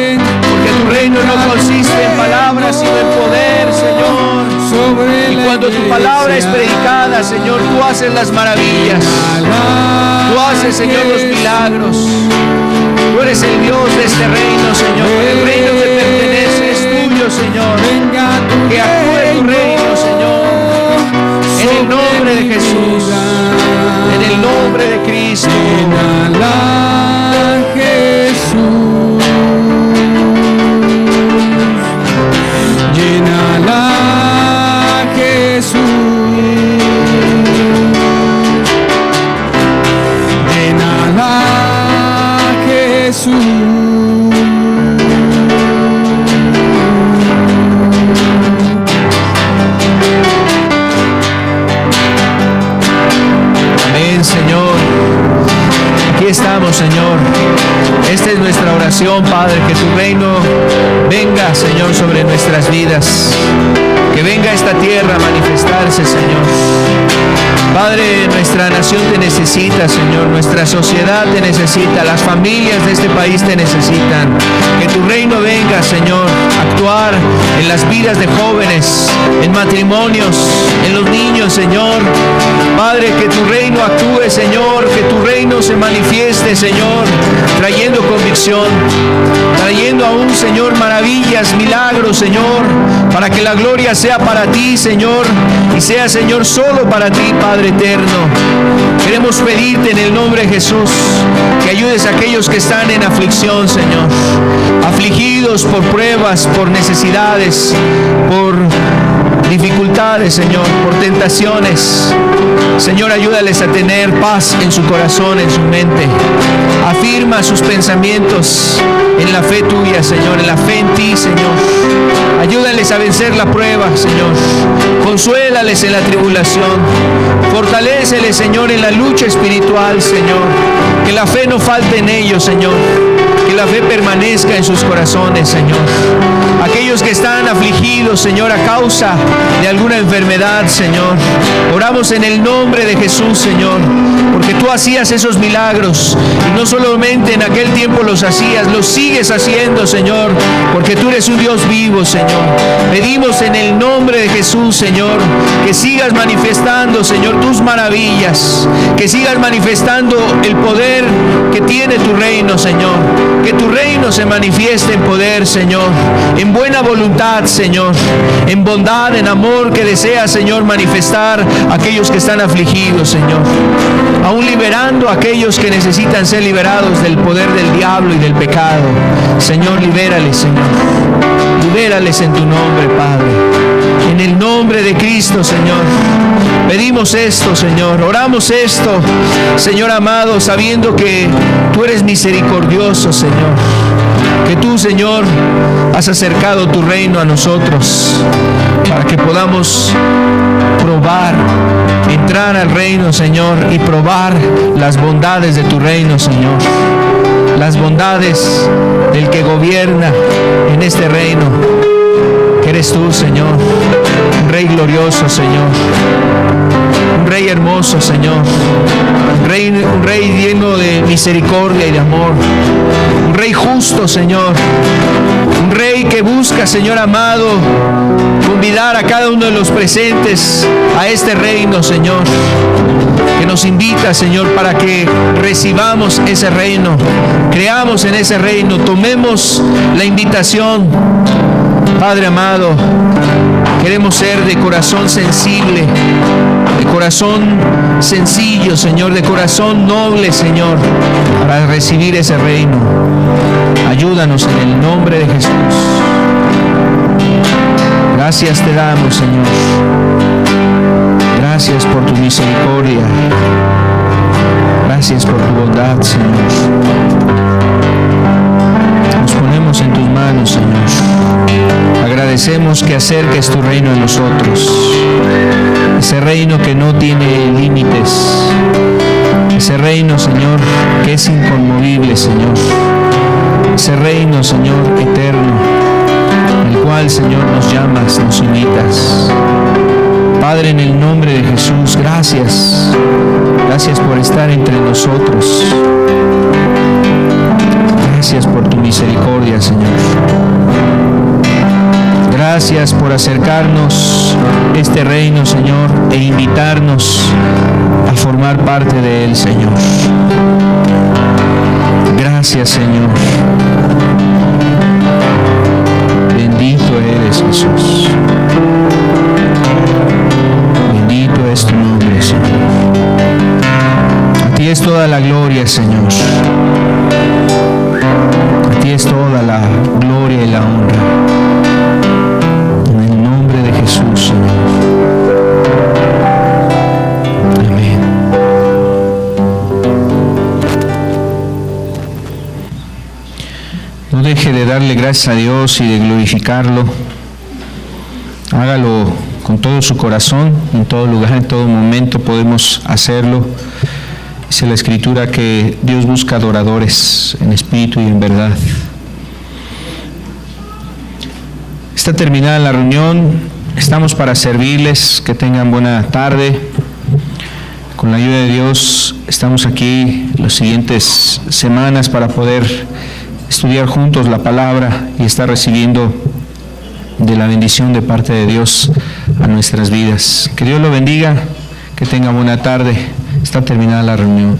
Ven, Porque tu reino no consiste en palabras, sino en poder, Señor. sobre Y la cuando tu palabra es iglesia. predicada, Señor, tú haces las maravillas. Llénala, Tú haces, Señor, los milagros. Tú eres el Dios de este reino, Señor. El reino te pertenece, es tuyo, Señor. Venga tu Que actúe tu reino, Señor. En el nombre de Jesús. En el nombre de Cristo. Llénala, Jesús. Llénala, Jesús. Llénala, Jesús. Amén, Señor. Aquí estamos, Señor. Esta es nuestra oración, Padre, que tu reino venga, Señor, sobre nuestras vidas. Que venga esta tierra a manifestarse, Señor. Padre, nuestra nación te necesita, Señor. Nuestra sociedad te necesita. Las familias de este país te necesitan. Que tu reino venga, Señor, a actuar en las vidas de jóvenes, en matrimonios, en los niños, Señor. Padre, que tu reino actúe, Señor. Que tu reino se manifieste, Señor, trayendo convicción, trayendo aún, Señor, maravillas, milagros, Señor, para que la gloria sea para ti, Señor, y sea, Señor, solo para ti, Padre eterno. Queremos pedirte en el nombre de Jesús que ayudes a aquellos que están en aflicción, Señor, afligidos por pruebas, por necesidades, por dificultades, Señor, por tentaciones. Señor, ayúdales a tener paz en su corazón, en su mente. Afirma sus pensamientos en la fe tuya, Señor, en la fe en ti, Señor. Ayúdales a vencer la prueba, Señor. Consuélales en la tribulación. Fortaléceles, Señor, en la lucha espiritual, Señor. Que la fe no falte en ellos, Señor. Que la fe permanezca en sus corazones, Señor. Aquellos que están afligidos, Señor, a causa de alguna enfermedad, Señor, oramos en el nombre de Jesús, Señor, porque tú hacías esos milagros y no solamente en aquel tiempo los hacías, los sigues haciendo, Señor, porque tú eres un Dios vivo, Señor. Pedimos en el nombre de Jesús, Señor, que sigas manifestando, Señor, tus maravillas, que sigas manifestando el poder que tiene tu reino, Señor. Que tu reino se manifieste en poder, Señor, en buena voluntad, Señor, en bondad, en amor que desea, Señor, manifestar a aquellos que están afligidos, Señor. Aún liberando a aquellos que necesitan ser liberados del poder del diablo y del pecado. Señor, libérales, Señor. Libérales en tu nombre, Padre. En el nombre de Cristo, Señor. Pedimos esto, Señor. Oramos esto, Señor amado, sabiendo que tú eres misericordioso, Señor. Que tú, Señor, has acercado tu reino a nosotros para que podamos probar, entrar al reino, Señor, y probar las bondades de tu reino, Señor. Las bondades del que gobierna en este reino, que eres tú, Señor. Un Rey glorioso, Señor. Un Rey hermoso, Señor. Un Rey lleno de misericordia y de amor. Un Rey justo, Señor. Un Rey que busca, Señor amado, convidar a cada uno de los presentes a este reino, Señor. Que nos invita, Señor, para que recibamos ese reino, creamos en ese reino, tomemos la invitación. Padre amado, queremos ser de corazón sensible, de corazón sencillo, Señor, de corazón noble, Señor, para recibir ese reino. Ayúdanos en el nombre de Jesús. Gracias te damos, Señor. Gracias por tu misericordia. Gracias por tu bondad, Señor. Nos ponemos en tus manos, Señor. Agradecemos que acerques tu reino a nosotros. Ese reino que no tiene límites. Ese reino, Señor, que es inconmovible, Señor. Ese reino, Señor, eterno, el cual, Señor, nos llamas, nos invitas. Padre, en el nombre de Jesús, gracias. Gracias por estar entre nosotros. Gracias por tu misericordia, Señor. Gracias por acercarnos a este reino, Señor, e invitarnos a formar parte de él, Señor. Gracias, Señor. Bendito eres, Jesús. Bendito es tu nombre, Señor. A ti es toda la gloria, Señor. A ti es toda la gloria y la honra. En el nombre de Jesús, Señor. Amén. No deje de darle gracias a Dios y de glorificarlo. Hágalo con todo su corazón, en todo lugar, en todo momento podemos hacerlo. Dice la Escritura que Dios busca adoradores en espíritu y en verdad. Está terminada la reunión, estamos para servirles, que tengan buena tarde. Con la ayuda de Dios estamos aquí las siguientes semanas para poder estudiar juntos la palabra y estar recibiendo de la bendición de parte de Dios a nuestras vidas. Que Dios lo bendiga, que tenga buena tarde. Está terminada la reunión.